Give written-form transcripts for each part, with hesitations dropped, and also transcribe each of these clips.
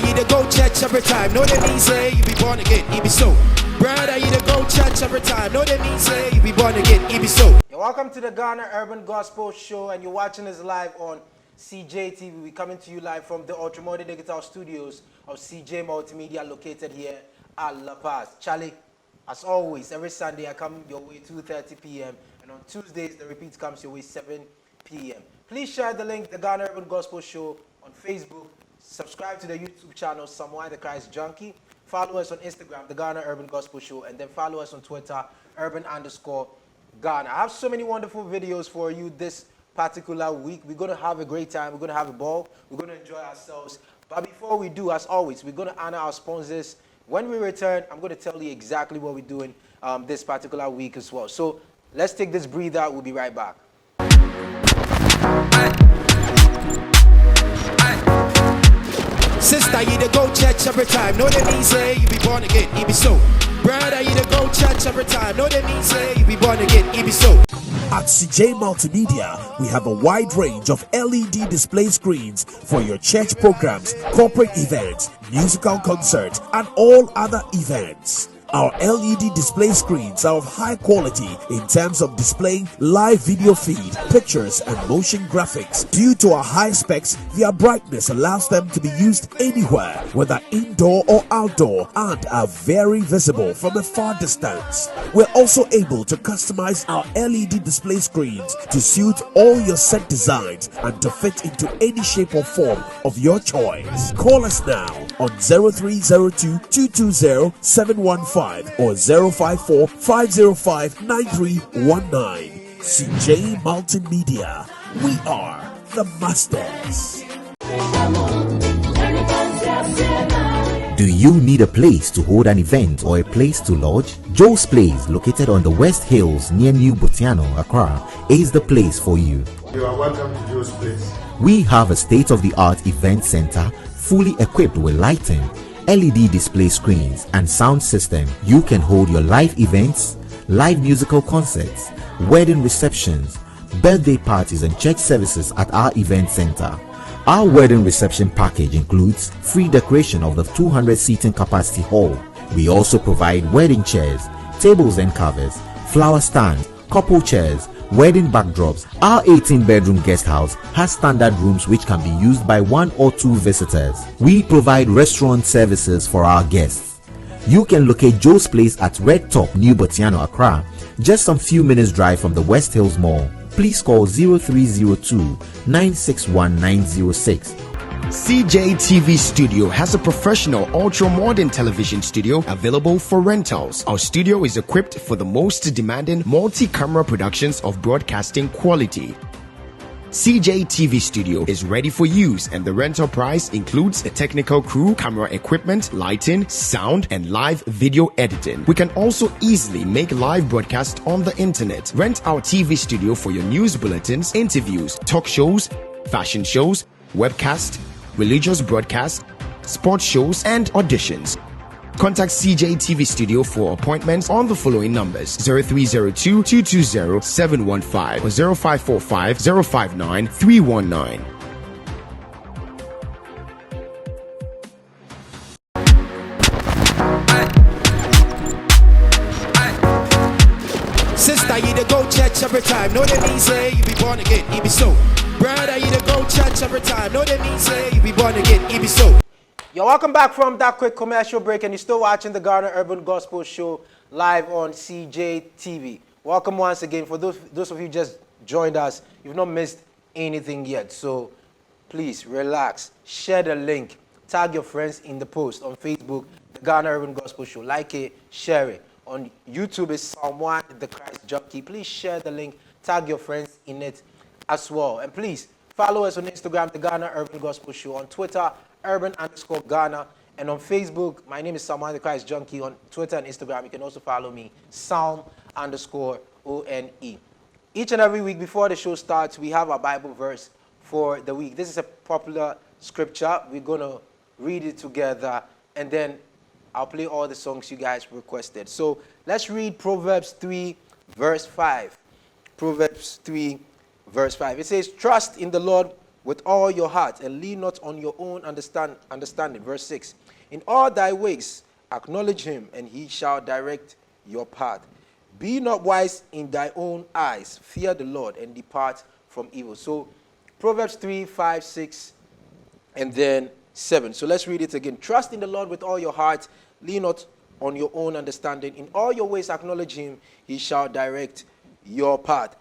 you to go church every time. No, they mean say you be born again, it be so. Brother, you to go church every time. No, they mean say you be born again, it be so. You're welcome to the Ghana Urban Gospel Show, and you're watching us live on CJ TV. We're coming to you live from the ultra-modern digital studios of CJ Multimedia, located here at La Paz. Charlie, as always, every Sunday I come your way 2:30 p.m. and on Tuesdays the repeat comes your way 7 p.m. Please share the link, the Ghana Urban Gospel Show, on Facebook. Subscribe to the YouTube channel, Someone the Christ Junkie. Follow us on Instagram, the Ghana Urban Gospel Show, and then follow us on Twitter, urban_Ghana. I have so many wonderful videos for you this particular week. We're going to have a great time. We're going to have a ball. We're going to enjoy ourselves. But before we do, as always, we're going to honor our sponsors. When we return, I'm going to tell you exactly what we're doing this particular week as well. So let's take this breather. We'll be right back. Sister, you to go church every time. No, they mean say you be born again, it be so. Brother, you to go church every time. No, they mean say you be born again, it be so. At CJ Multimedia, we have a wide range of LED display screens for your church programs, corporate events, musical concerts, and all other events. Our LED display screens are of high quality in terms of displaying live video feed, pictures, and motion graphics. Due to our high specs, their brightness allows them to be used anywhere, whether indoor or outdoor, and are very visible from a far distance. We're also able to customize our LED display screens to suit all your set designs and to fit into any shape or form of your choice. Call us now on 0302 220 715 or 054 505 9319. CJ Multimedia. We are the masters. Do you need a place to hold an event or a place to lodge? Joe's Place, located on the West Hills near New Botiano, Accra, is the place for you. You are welcome to Joe's Place. We have a state-of-the-art event center, fully equipped with lighting, LED display screens, and sound system. You can hold your live events, live musical concerts, wedding receptions, birthday parties, and church services at our event center. Our wedding reception package includes free decoration of the 200 seating capacity hall. We also provide wedding chairs, tables and covers, flower stands, couple chairs, wedding backdrops. Our 18-bedroom guest house has standard rooms which can be used by 1 or 2 visitors. We provide restaurant services for our guests. You can locate Joe's Place at Red Top, New Botiano, Accra, just some few minutes drive from the West Hills Mall. Please call 0302 961 906. CJ TV Studio has a professional ultra-modern television studio available for rentals. Our studio is equipped for the most demanding multi-camera productions of broadcasting quality. CJ TV Studio is ready for use, and the rental price includes a technical crew, camera equipment, lighting, sound, and live video editing. We can also easily make live broadcasts on the internet. Rent our TV studio for your news bulletins, interviews, talk shows, fashion shows, webcasts, religious broadcasts, sports shows, and auditions. Contact CJ TV Studio for appointments on the following numbers: 0302 220 715 or 0545 059 319. Sister, you to go church every time. No, they mean say you be born again, it be so. Brother, you to go church every time. No, they mean say you be born again, it be so. You're welcome back from that quick commercial break, and you're still watching the Ghana Urban Gospel Show live on CJ TV. Welcome once again. For those of you who just joined us, you've not missed anything yet. So please relax, share the link, tag your friends in the post on Facebook, the Ghana Urban Gospel Show. Like it, share it. On YouTube, it's Someone the Christ Junkie. Please share the link, tag your friends in it as well. And please follow us on Instagram, the Ghana Urban Gospel Show. On Twitter, urban_Ghana. And on Facebook, my name is Someone the Christ Junkie. On Twitter and Instagram, you can also follow me, Psalm_ONE. Each and every week before the show starts, we have our Bible verse for the week. This is a popular scripture. We're going to read it together, and then I'll play all the songs you guys requested. So let's read Proverbs 3, verse 5. Proverbs 3, verse 5. It says, "Trust in the Lord with all your heart, and lean not on your own understanding. Verse 6. In all thy ways acknowledge him, and he shall direct your path. Be not wise in thy own eyes. Fear the Lord, and depart from evil. So Proverbs 3, 5, 6, and then 7. So let's read it again. Trust in the Lord with all your heart. Lean not on your own understanding. In all your ways acknowledge him. He shall direct your path.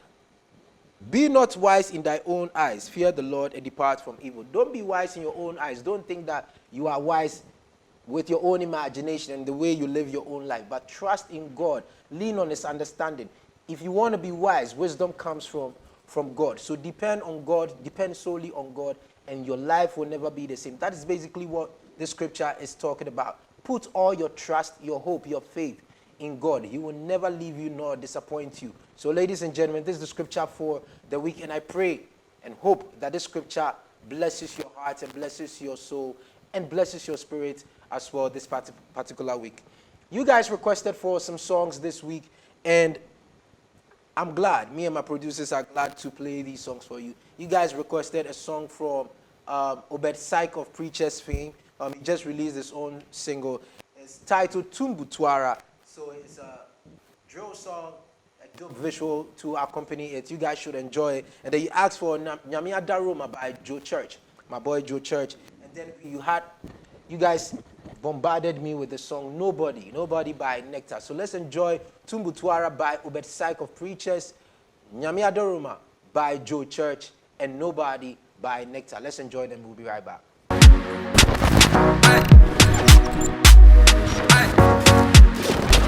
Be not wise in thy own eyes. Fear the Lord and depart from evil. Don't be wise in your own eyes. Don't think that you are wise with your own imagination and the way you live your own life. But trust in God. Lean on his understanding. If you want to be wise, wisdom comes from God. So depend on God. Depend solely on God. And your life will never be the same. That is basically what this scripture is talking about. Put all your trust, your hope, your faith in God. He will never leave you nor disappoint you. So ladies and gentlemen, this is the scripture for the week. And I pray and hope that this scripture blesses your heart and blesses your soul and blesses your spirit as well this particular week. You guys requested for some songs this week. And I'm glad. Me and my producers are glad to play these songs for you. You guys requested a song from Obed Syke of Preacher's fame. He just released his own single. It's titled Tumbutwara. So it's a drill song, a dope visual to accompany it. You guys should enjoy it. And then you asked for Nyamia Daroma by Joe Church, my boy Joe Church. And then you guys bombarded me with the song Nobody by Nectar. So let's enjoy Tumbutwara by Obed Syke of Preachers, Nyamia Daroma by Joe Church, and Nobody by Nectar. Let's enjoy them. We'll be right back.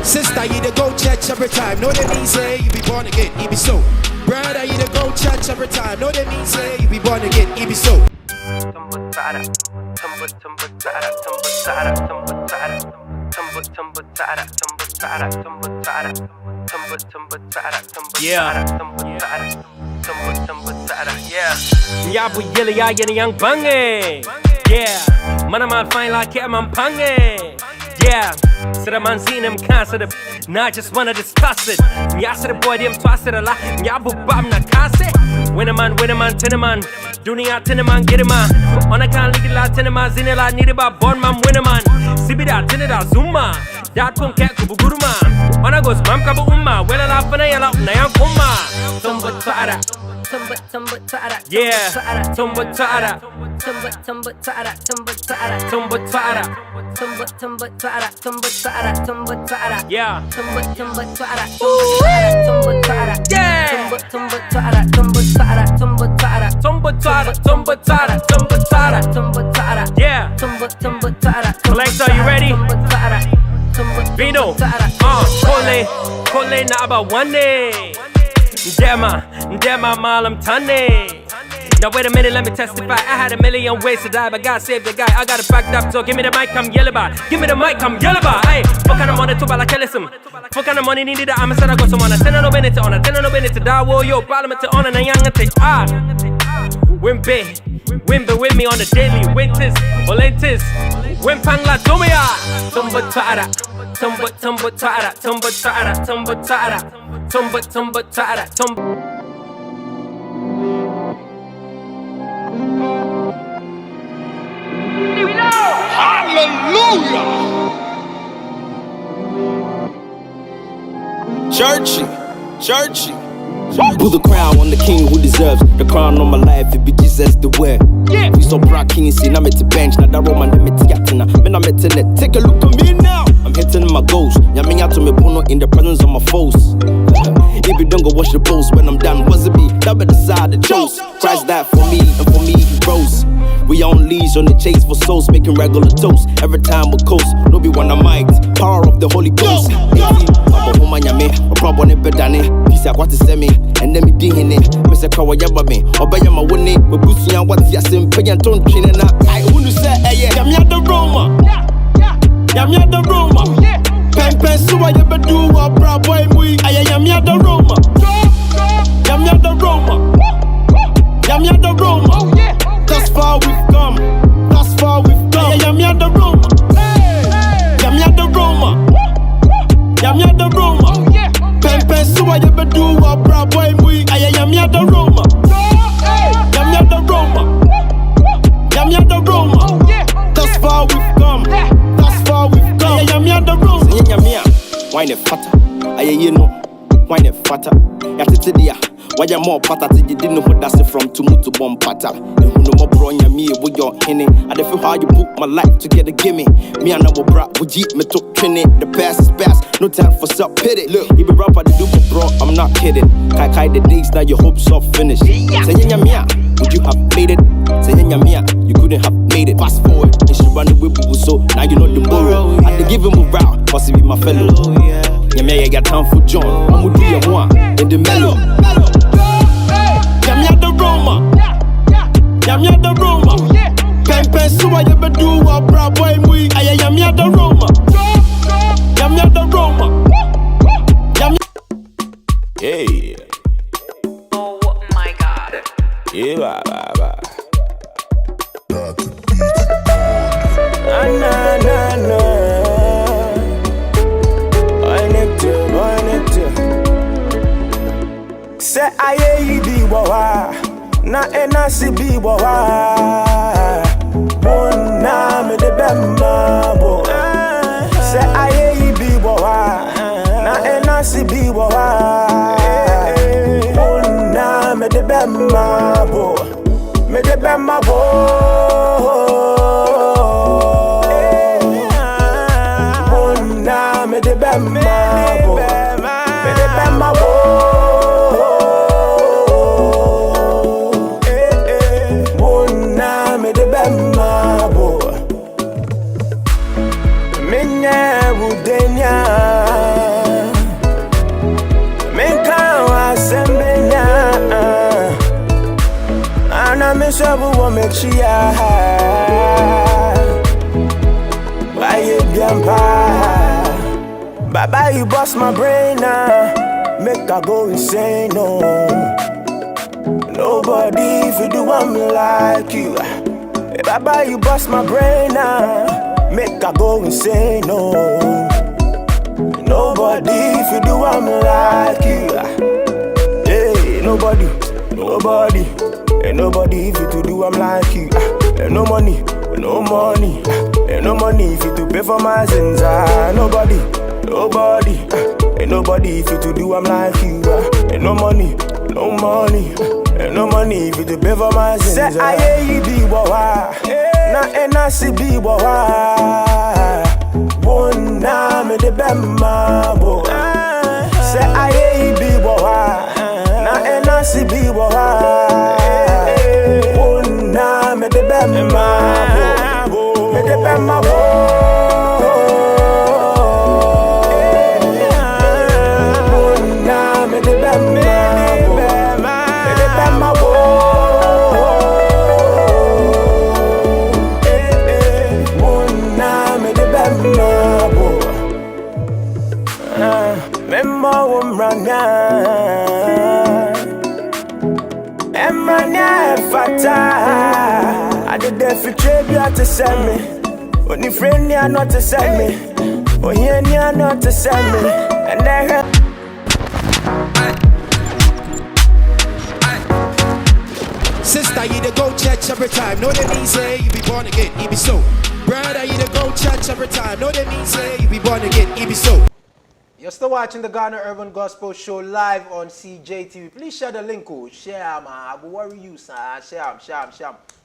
Sister, you to go church every time. Know that means say you be born again, you be so. Brother, you to go church every time. Know that means say you be born again, you be so. Yeah, we yelly ya young bange. Yeah, man, I'm fine like I'm pange. Yeah, so the man seen him cancer. Now I just wanna discuss it. Yeah, so the boy them twice it a lot. Yeah, but I'm not case. Win a man, ten a man. Dunia ten a man, get a man. On a can legal lot, ten a man, zinela, need about born man, win a man. Sibida, ten a zuma. That won't get to Buguruma. On a goes, Mam Kabu Umma. Well, I laugh and I love Nayam Kuma. Tumba Tara. Yeah, Tumba Tara. Tumba Tara. Yeah. Yeah. Collector, you ready? Vino, Kole na about one day. Dema malam tane. Now wait a minute, let me testify. I had a million ways to die, but God saved the guy. I got it backed up, so give me the mic, come yell about. Give me the mic, come yell about. Hey, what kind of money to buy like Kellism? What kind of money needed? I'm a I got someone. I tell no minute on. I tell no minute to die. Whoa, yo, parliament to on and a young and take Wimbe with me on the daily. Winters, Olentis, Wimpangla Dumia. Tumba Tara. Hallelujah! Churchy. Put the crown on the king who deserves the crown on my life. It be Jesus the way. Yeah. We so proud king see now me to bench. Now that Roman them it yatina. Man I'm it. Take a look at me now. I'm hitting my goals. Yamming out to me bono in the presence of my foes. If you don't go wash the bowls when I'm done, what's it be? That better side the chose. Christ died for me, and for me he rose. We on leash on the chase for souls, making regular toast. Every time we coast, no be one of mics. Power of the Holy Ghost. I'm a woman, yame, a problem in bedane. Peace out what to send me, and then me ding it. Mr. Kawayaba me, obey my winning. We're boosting on what's yasin, pay and don't chin and I wouldn't say, hey, yeah, I'm the Roma. Yeah, I'm the Roma. Pen, so I ever do a bra boy, I am the Roma. I'm the Roma. I'm the Roma. Thus far we've come. I'm the Roma. I'm the Roma. I'm the Roma. Pen, so I ever do a bra boy, I am the Roma. I'm the Roma. fata. You know, why not fata? Yatidia, why you more pata? You didn't know what that's from to move to bomb pata. You know more bronya me with your henny. I don't feel how you put my life together, gimme. Me and our brat would jeep me to training. The past is past, no time for self pity. Look, you be rapper to do for bro, I'm not kidding. Kai the days now your hopes are finished. Say mia, would you have made it? Say mia, you couldn't have made it. Fast forward, and she run away with so now you know the borrow. I had to give him a route, cause he be my fellow. Yeah, got time for John. I'm gonna do your one in the mellow. Yamia the Roma. Yamia the Roma. Pen so I ever do a bra boy we. I yamia the Roma. Yamia the Roma. Hey. Oh my God. Yeah, ba. Na. Say aye be wawa, na enasi be wawa. Bona me de bemma bo. Say aye be wawa, na enasi be wawa. Bona me de bemma bo, me de bemma bo. Bona me de bemma bo, me de bemma bo. Trouble won't make she why you grandpa? Baba, you bust my brain now, make I go insane. No, nobody if you do one like you. Baba, you bust my brain now, make I go insane. No, nobody if you do one like you. Hey, nobody. Ain't nobody if you to do I'm like you. Ain't no money, ain't no money. Ain't no money if you to pay for my sins. Nobody. Ain't nobody if you to do I'm like you. Ain't no money. Ain't no money if you to pay for my sins. Say aye be wawa, na enasi be wawa. Bona me de bemma bo. Say aye be wawa, na enasi be wawa. Me de bemma bo, me de bemma bo. Na me de bemma bo, me de bemma bo. Na me de bemma bo. Memma womranya, emranya fata. I did that for tribute to send me. When you friend you not to send me. When you not to send me. And I heard Sister, you to go church every time. No, they mean say you be born again. It be so. Brother, you to go church every time. No, they mean say you be born again. It be so. You're still watching the Ghana Urban Gospel Show live on CJTV. Please share the link. Share, man. I will worry you, sir. Share.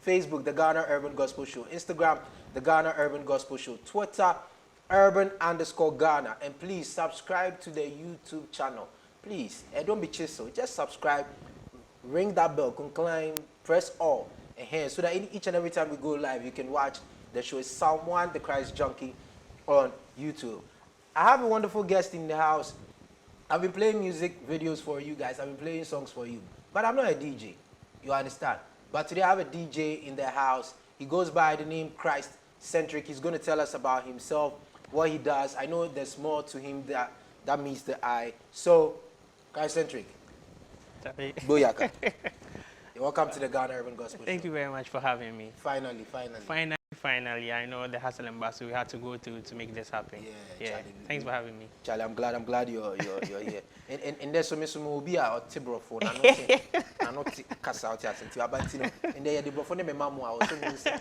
Facebook, the Ghana Urban Gospel Show. Instagram, the Ghana Urban Gospel Show. Twitter, urban_Ghana. And please subscribe to the YouTube channel. Please, and don't be chisel. Just subscribe, ring that bell, climb, press all, and here so that each and every time we go live, you can watch the show. It's Someone the Christ Junkie on YouTube. I have a wonderful guest in the house. I've been playing music videos for you guys. I've been playing songs for you. But I'm not a DJ. You understand? But today I have a DJ in the house. He goes by the name Christcentric. He's going to tell us about himself, what he does. I know there's more to him that meets the eye. So, Christcentric. Booyaka. Welcome to the Ghana Urban Gospel Show. Thank you very much for having me. Finally. Finally, I know the hustle and bustle we had to go to make this happen. Yeah. Charlie, Thanks for having me. Charlie, I'm glad you're here. And there's some will be a tibro phone. I'm not cast out here since you are and they the phone me mamu I was so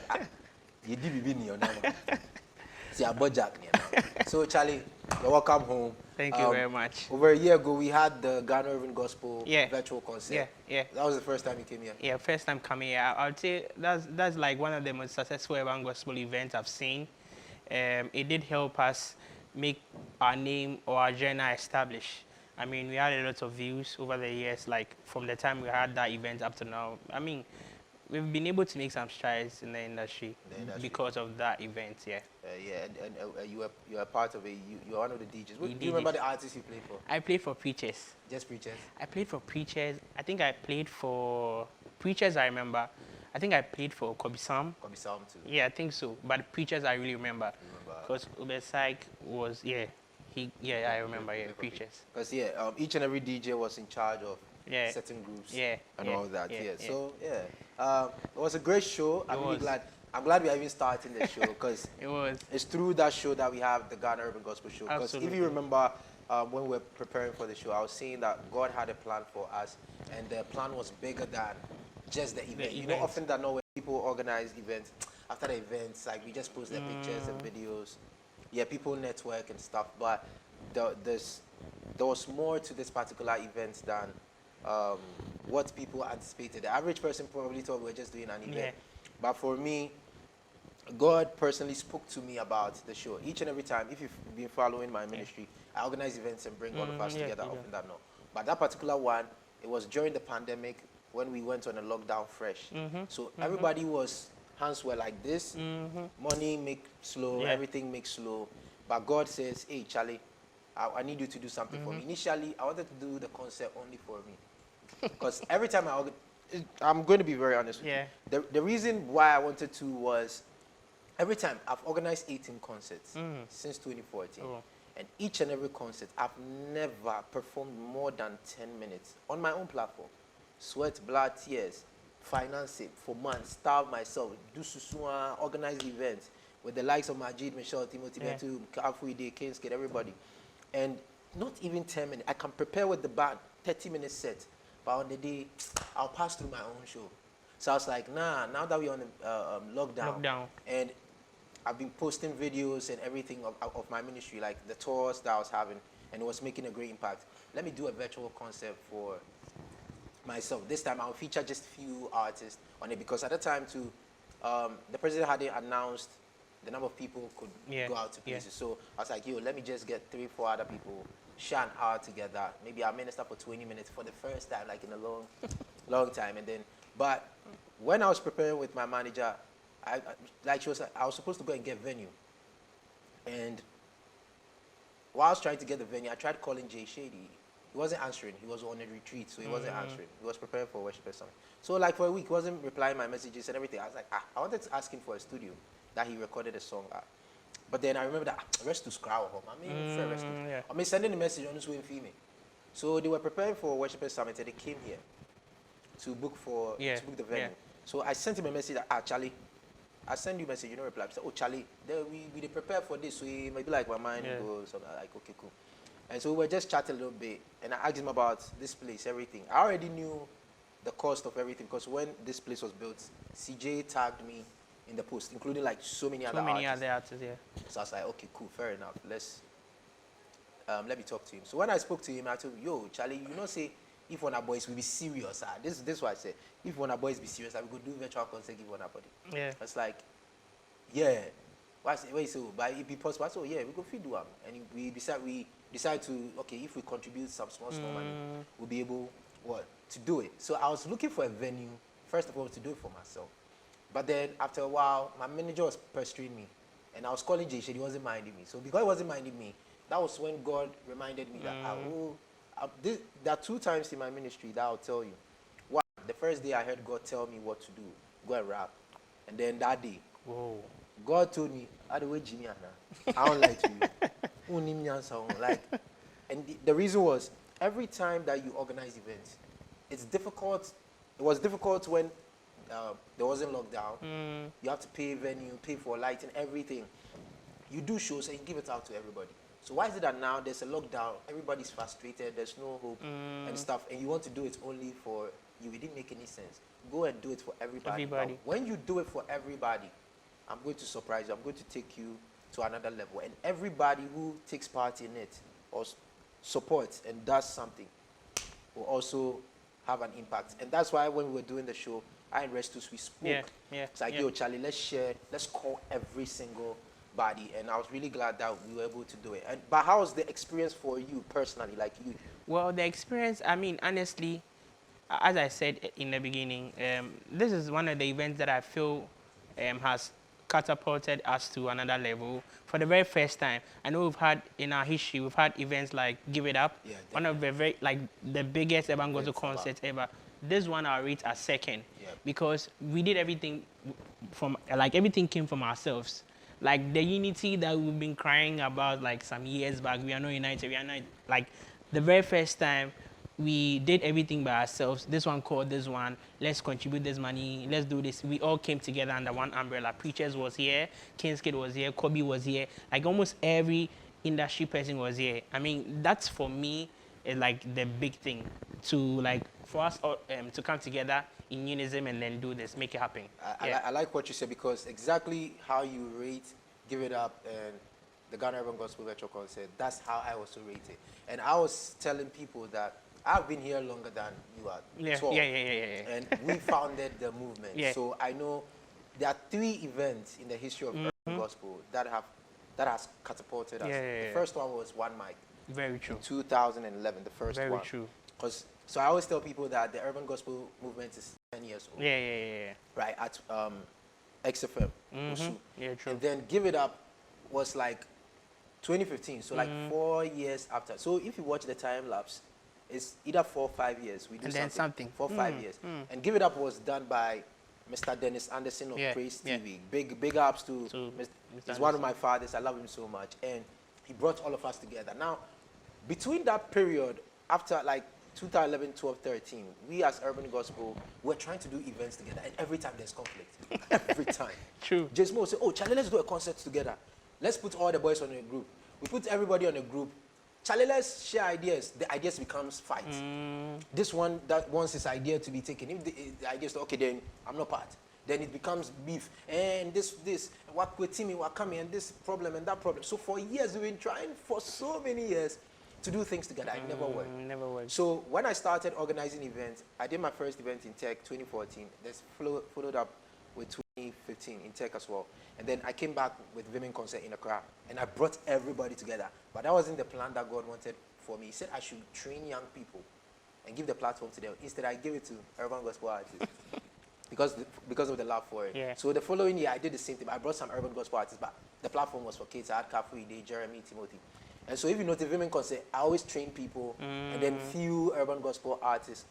you did be in your name. So Charlie, you're welcome home. Thank you very much. Over a year ago, we had the Ghana Urban Gospel virtual concert. Yeah. That was the first time you came here. Yeah, first time coming here. I would say that's like one of the most successful urban gospel events I've seen. It did help us make our name or our journey established. I mean, we had a lot of views over the years, like from the time we had that event up to now. I mean, we've been able to make some strides in the industry, because of that event, And you are part of it. You are one of the DJs. Do you remember the artists you played for? I played for Preachers. Just Preachers? I played for Preachers. I think I played for Preachers, I remember. I think I played for Kobisam. Kobisam too. Yeah, I think so. But Preachers, I really remember. Because Ubesaik was, I remember, Preachers. Because, each and every DJ was in charge of certain groups and all that. So, it was a great show. I'm glad we are even starting the show because it's through that show that we have the Ghana Urban Gospel Show. Because if you remember, when we were preparing for the show, I was saying that God had a plan for us, and the plan was bigger than just the event. You know, often than not, when people organize events, after the events, like we just post their pictures and videos. Yeah, people network and stuff, but there was more to this particular event than what people anticipated. The average person probably thought we were just doing an event. But for me, God personally spoke to me about the show. Each and every time, if you've been following my ministry, I organize events and bring all of us together often than not. But that particular one, it was during the pandemic when we went on a lockdown fresh. So everybody hands were like this, money make slow, everything makes slow. But God says, hey, Charlie, I need you to do something for me. Initially, I wanted to do the concert only for me. Because every time I'm going to be very honest with you. The reason why I wanted to was, every time I've organized 18 concerts since 2014. And each and every concert, I've never performed more than 10 minutes on my own platform. Sweat, blood, tears, finance it for months, starve myself, do susua, organize events with the likes of Majid, Michelle, Timothy, Betu, Kafuide, Kingskid, everybody. And not even 10 minutes. I can prepare with the band, 30-minute set. But on the day, I'll pass through my own show. So I was like, nah, now that we're on lockdown, and I've been posting videos and everything of my ministry, like the tours that I was having, and it was making a great impact. Let me do a virtual concert for myself. This time I'll feature just few artists on it, because at the time too, the president hadn't announced the number of people could go out to places. So I was like, yo, let me just get 3-4 other people, share an hour together. Maybe I'll minister for 20 minutes for the first time, like in a long time. And then, but when I was preparing with my manager, I was supposed to go and get venue. And while I was trying to get the venue, I tried calling Jay Shady. He wasn't answering. He was on a retreat, so he wasn't answering. He was preparing for Worship Summit. So like for a week, he wasn't replying my messages and everything. I was like, I wanted to ask him for a studio that he recorded a song at. But then I remember that, rest to scroll home. I mean, sending a message on this way in. So they were preparing for Worship Summit, and they came here to book the venue. So I sent him a message that, Charlie, I send you a message, you don't reply. I said, oh, Charlie, we prepare for this, so it might be like my mind goes, so I'm like, okay, cool. And so we were just chatting a little bit, and I asked him about this place, everything. I already knew the cost of everything, because when this place was built, CJ tagged me in the post, including like so many other artists. So I was like, okay, cool, fair enough. Let me talk to him. So when I spoke to him, I told him, yo, Charlie, you know, say, if one of our boys will be serious, this is what I said. If one of our boys be serious, we could do virtual concert, give one our body. It's like, wait, so, but it be possible. I said, we could feed one. And we decide to, okay, if we contribute some small money, we'll be able, to do it. So I was looking for a venue, first of all, to do it for myself. But then after a while, my manager was pestering me, and I was calling Jay Shady, he wasn't minding me. So because he wasn't minding me, that was when God reminded me that there are 2 times in my ministry that I'll tell you. One, the first day I heard God tell me what to do, go and rap. And then that day, God told me, I don't lie to you. And the reason was, every time that you organize events, it's difficult. It was difficult when there wasn't lockdown. You have to pay venue, pay for lighting, everything. You do shows and you give it out to everybody. So why is it that now there's a lockdown, everybody's frustrated, there's no hope and stuff, and you want to do it only for you? It didn't make any sense. Go and do it for everybody. When you do it for everybody, I'm going to surprise you. I'm going to take you to another level. And everybody who takes part in it or supports and does something will also have an impact. And that's why when we were doing the show, I and Restus, we spoke. It's like, yo, Charlie, let's share, let's call every single body. And I was really glad that we were able to do it. But how was the experience for you personally, like you? Well, the experience, I mean, honestly, as I said in the beginning, this is one of the events that I feel has catapulted us to another level for the very first time. I know we've had in our history, we've had events like Give It Up, one of the the biggest ever gospel concerts ever. This one I'll rate as second because we did everything from, like, everything came from ourselves. Like the unity that we've been crying about like some years back, we are not united, we are not, like the very first time we did everything by ourselves. This one called this one, let's contribute this money, let's do this. We all came together under one umbrella. Preachers was here, King's Kid was here, Kobe was here, like almost every industry person was here. I mean, that's for me like the big thing to like for us all, to come together in unison and then do this, make it happen. I like what you said because exactly how you rate Give It Up and the Ghana Urban Gospel Virtual Concert, that's how I also rate it. And I was telling people that I've been here longer than you are. 12, and we founded the movement. So I know there are 3 events in the history of Urban Gospel that has catapulted us. The first one was One Mic. Very true. In 2011, the first one. Very true. So I always tell people that the Urban Gospel movement is 10 years old. Right, at XFM. True. And then Give It Up was like 2015, so like 4 years after. So if you watch the time lapse, it's either 4 or 5 years. We do something. 4 or 5 years. And Give It Up was done by Mr. Dennis Anderson of Praise TV. Big ups to Mr. He's one of my fathers. I love him so much. And he brought all of us together. Now, between that period, after like 2011, 12, 13, we as Urban Gospel, we're trying to do events together. And every time there's conflict. Every time. True. Jason will say, oh, Charlie, let's do a concert together. Let's put all the boys on a group. We put everybody on a group. Charlie, let's share ideas. The ideas becomes fight. This one that wants his idea to be taken. If the idea is, okay, then I'm not part. Then it becomes beef. And this, what with Timmy, what coming, and this problem and that problem. So for years, we've been trying for so many years to do things together. It never worked. Never worked. So when I started organizing events, I did my first event in Tech 2014. That's followed up with 2015 in Tech as well. And then I came back with Women Concert in Accra. And I brought everybody together. But that wasn't the plan that God wanted for me. He said I should train young people and give the platform to them. Instead, I gave it to Urban Gospel artists. because of the love for it. So the following year, I did the same thing. I brought some Urban Gospel artists, but the platform was for kids. I had Kafu Ide, Jeremy, Timothy. And so if you notice, Women Concert, I always train people and then few Urban Gospel artists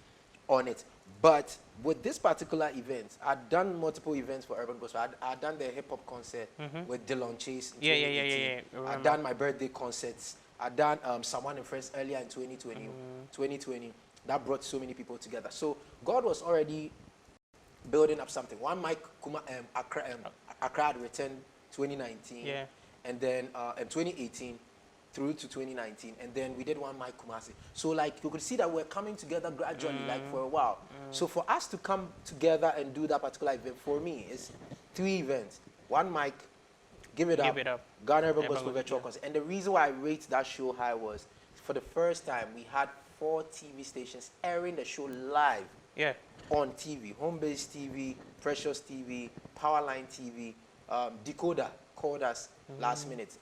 on it. But with this particular event, I'd done multiple events for Urban Gospel. I'd done the hip-hop concert with Dylan Chase in 2018. I'd done my birthday concerts. I'd done Someone and Friends earlier in 2020. That brought so many people together. So God was already building up something. One Mic Accra had returned 2019, and then 2018 through to 2019, and then we did One Mic Kumasi. So like you could see that we're coming together gradually, like for a while. So for us to come together and do that particular event, for me, it's 3 events. One Mic, Give It Up, Ghana Urban Gospel Virtual Concert. And the reason why I rate that show high was, for the first time, we had 4 TV stations airing the show live. On TV, Home-Based TV, Precious TV, Powerline TV, Decoder called us last minute.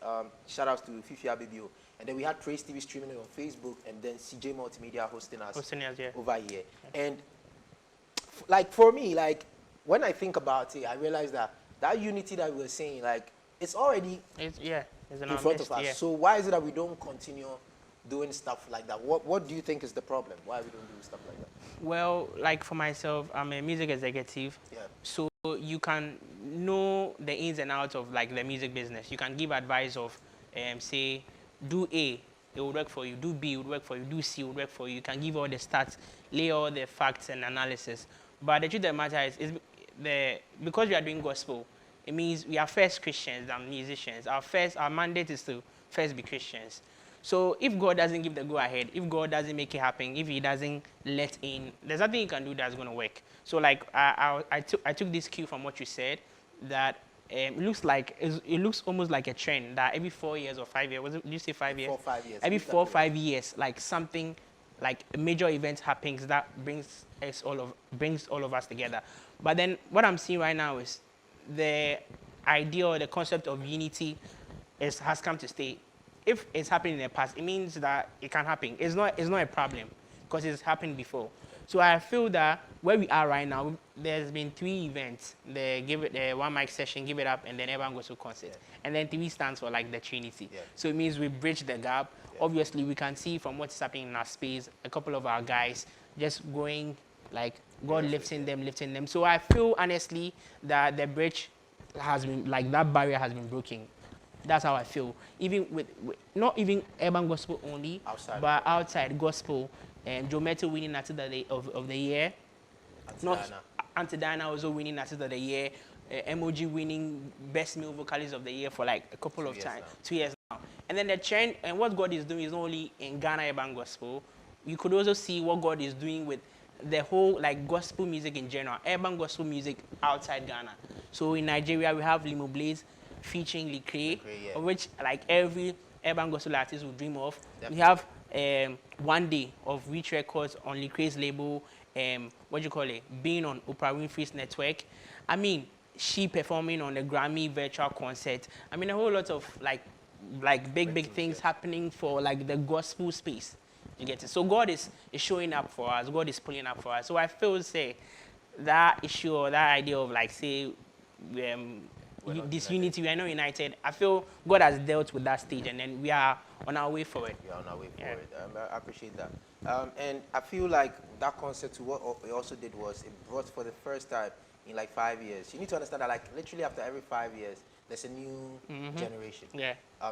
Shout outs to Fifi Abibio. And then we had Praise TV streaming it on Facebook, and then CJ Multimedia hosting us over here. And like for me, like when I think about it, I realize that unity that we were saying, like it's already in front of us. So why is it that we don't continue doing stuff like that? What do you think is the problem? Why we don't do stuff like that? Well, like for myself, I'm a music executive. So you can know the ins and outs of like the music business. You can give advice of, say, do A, it will work for you. Do B, it will work for you. Do C, it will work for you. You can give all the stats, lay all the facts and analysis. But the truth of the matter is because we are doing gospel, it means we are first Christians than musicians. Our mandate is to first be Christians. So if God doesn't give the go-ahead, if God doesn't make it happen, if he doesn't let in, there's nothing you can do that's going to work. So like I took this cue from what you said, that it looks almost like a trend that every 4 years or 5 years. Did you say 5 years? 4-5 years. Every 4-5 years, like something, like a major event happens that brings all of us together. But then what I'm seeing right now is the idea or the concept of unity has come to stay. If it's happened in the past, it means that it can happen. It's not a problem because it's happened before. So I feel that where we are right now, there's been 3 events. The one mic session, Give It Up, and then everyone goes to concert. And then 3 stands for like the Trinity. So it means we bridge the gap. Obviously, we can see from what's happening in our space, a couple of our guys just going like God lifting them. So I feel honestly that the bridge has been, like that barrier has been broken. That's how I feel. Even with not even urban gospel only, but outside gospel. Joe Metto winning Artist of the Year. Antidana also winning Artist of the Year. MOG winning Best Male Vocalist of the Year for like a couple of times, 2 years now. And then the trend and what God is doing is not only in Ghana urban gospel. You could also see what God is doing with the whole like gospel music in general, urban gospel music outside Ghana. So in Nigeria we have Limo Blaze featuring Lecrae, which like every urban gospel artist would dream of. We have One Day of Reach Records on Lecrae's label, being on Oprah Winfrey's network. I mean, she performing on the Grammy virtual concert. I mean, a whole lot of like big things happening for like the gospel space. You get it? So God is showing up for us. God is pulling up for us. So I feel say that issue or that idea of like say this unity, we are not united. I feel God has dealt with that stage, and then we are on our way forward. We are on our way forward. I appreciate that. And I feel like that concept, what it also did was it brought for the first time in like 5 years. You need to understand that like literally after every 5 years, there's a new generation.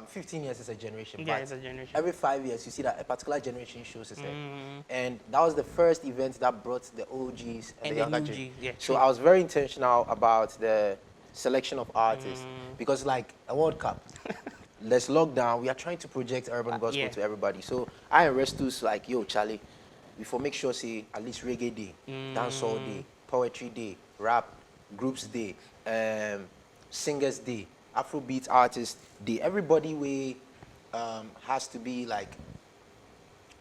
15 years is a generation. Yeah, it's a generation. Every 5 years, you see that a particular generation shows its head. And that was the first event that brought the OGs and the younger generation. So I was very intentional about the selection of artists because like a World Cup, there's lockdown, we are trying to project urban gospel to everybody. So I and Restus like, yo, Charlie, before make sure say at least reggae day, dancehall day, poetry day, rap, groups day, singers day, Afrobeat artist day. Everybody has to be like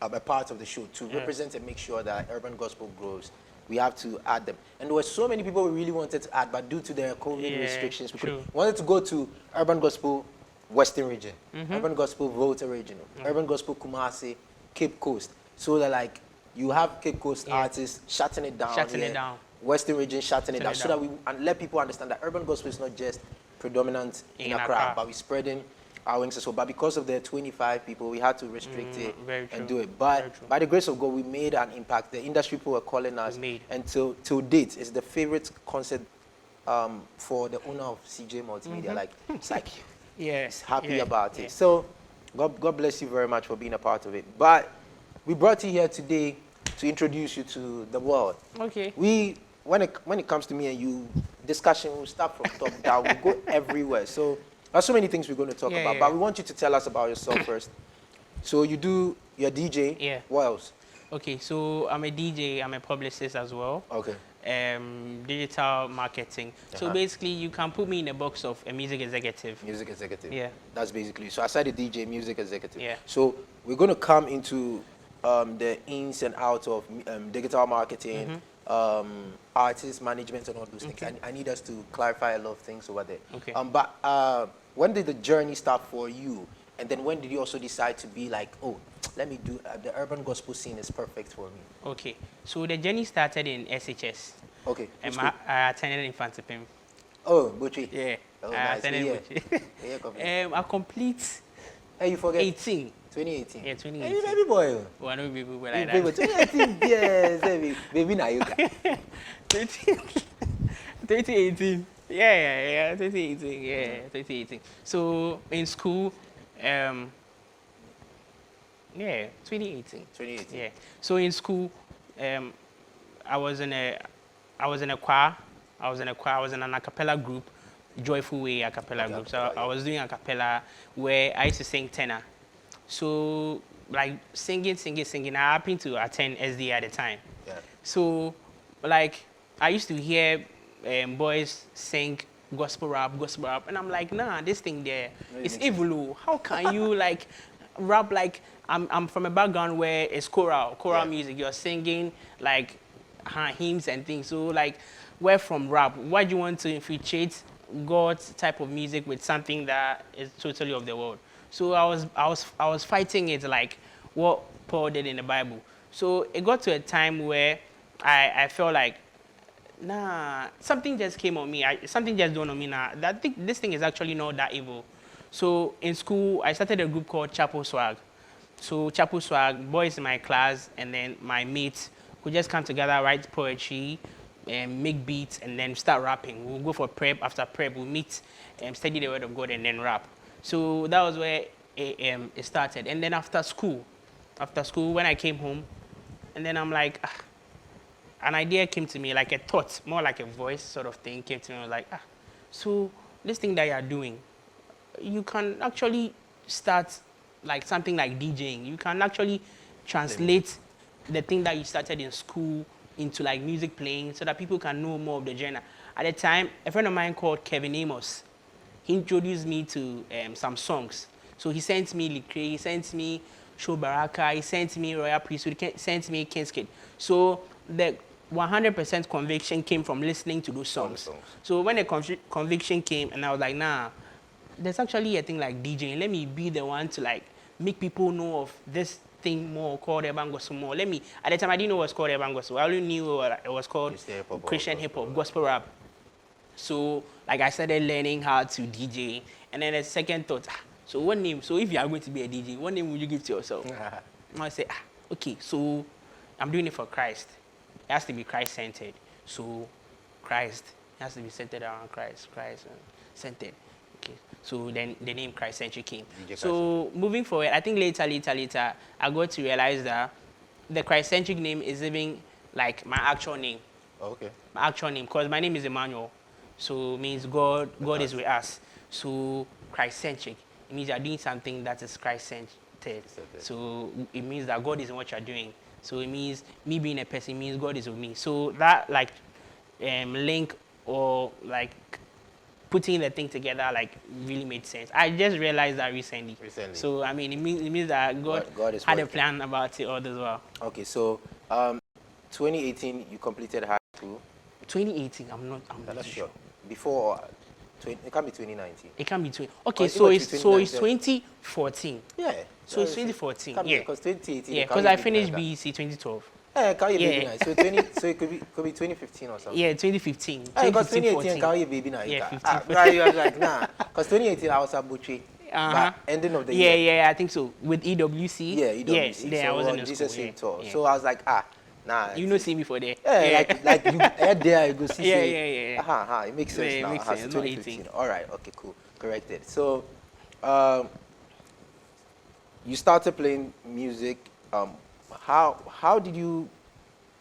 a part of the show to represent and make sure that urban gospel grows. We have to add them. And there were so many people we really wanted to add, but due to the COVID restrictions, we wanted to go to urban gospel Western region, urban gospel Volta regional, urban gospel Kumasi, Cape Coast. So that like you have Cape Coast artists shutting it down, Western region shutting it down, so that we let people understand that urban gospel is not just predominant in Accra, but we're spreading our wings as well. But because of the 25 people, we had to restrict it and do it. But by the grace of God, we made an impact. The industry people were calling us, and till date, it's the favorite concert for the owner of CJ Multimedia. Like it's like he's happy about it. So God bless you very much for being a part of it. But we brought you here today to introduce you to the world. Okay. When it comes to me and you, discussion will start from top down. We go everywhere. So there's so many things we're going to talk about, but we want you to tell us about yourself first. So you're a DJ. Yeah. What else? Okay, so I'm a DJ. I'm a publicist as well. Okay. Digital marketing. So basically, you can put me in a box of a music executive. Music executive. Yeah. That's basically. So aside the DJ, music executive. Yeah. So we're going to come into the ins and outs of digital marketing, artist management, and all those things. I need us to clarify a lot of things over there. Okay. But when did the journey start for you? And then when did you also decide to be like, oh, let me do the urban gospel scene is perfect for me? Okay. So the journey started in SHS. Okay. And I attended Infantipim. Oh, Butchie. Yeah. Oh, I nice. attended Butchie. I complete. Hey, you forget? 18. 2018. Yeah, 2018. Hey, baby boy. Oh, I know people were like that. 2018, yes. Baby, now you can. 2018. Yeah. 2018. Yeah, 2018. So in school, 2018. 2018. Yeah. So in school, I was in a choir. I was in an a cappella group, Joyful Way a cappella group. So I was doing a cappella where I used to sing tenor. So like singing. I happened to attend SD at the time. Yeah. So like I used to hear boys sing gospel rap, and I'm like, nah, this thing there, it's evil. How can you like rap like I'm from a background where it's choral music. You're singing like hymns and things. So like, where from rap? Why do you want to infiltrate God's type of music with something that is totally of the world? So I was fighting it like what Paul did in the Bible. So it got to a time where I felt like, nah, something just came on me. Something just dawned on me now. That this thing is actually not that evil. So in school, I started a group called Chapel Swag. So Chapel Swag, boys in my class, and then my mates would just come together, write poetry, and make beats, and then start rapping. We'll go for prep. After prep, we'll meet and study the word of God, and then rap. So that was where it started. And then after school, when I came home, and then I'm like, an idea came to me, like a thought, more like a voice sort of thing came to me. I was like, so this thing that you're doing, you can actually start like something like DJing. You can actually translate the thing that you started in school into like music playing so that people can know more of the genre. At the time, a friend of mine called Kevin Amos, he introduced me to some songs. So he sent me Licrae, he sent me Show Baraka, he sent me Royal Priesthood, he sent me King's Kid. So the 100% conviction came from listening to those songs. So when the conviction came, and I was like, nah, there's actually a thing like DJing. Let me be the one to like make people know of this thing more called urban gospel more. At the time I didn't know it was called urban gospel. I only knew it was called Christian hip hop, gospel rap. So like I started learning how to DJ, and then a second thought, so what name? So if you are going to be a DJ, what name would you give to yourself? I say, okay, so I'm doing it for Christ. It has to be Christ-centered. So Christ has to be centered around Christ centered. Okay. So then the name Christcentric came. So moving forward, I think later, I got to realize that the Christcentric name is even like my actual name. Okay. My actual name, because my name is Emmanuel. So it means God is with us. So Christcentric, it means you're doing something that is Christ-centered. So it means that God is in what you're doing. So it means me being a person means God is with me. So that like link or like putting the thing together like really made sense. I just realized that recently. So I mean, it means that God had a plan about it all as well. Okay, so 2018 you completed high school. 2018, I'm not sure. Before, it can't be 2019. It can't be 20. Okay, so it's 2014. Yeah. So it's 2014. Yeah. Because 2018. Yeah, because I finished BEC 2012. Yeah, baby now. So it could be 2015 or something. Yeah, 2015. Because 2018 Kanye baby now. Yeah, 15. You are like nah. Because 2018 I was at Butchie. Ending of the year. Yeah, I think so. With EWC. Yeah, EWC. Yeah, so I was in the Jesus school. tour. So I was like, nah. You know, see me for there. Yeah, like you head there, you go see. Yeah. It makes sense now. It makes sense. 2015. All right. Okay. Cool. Corrected. So, you started playing music. How did you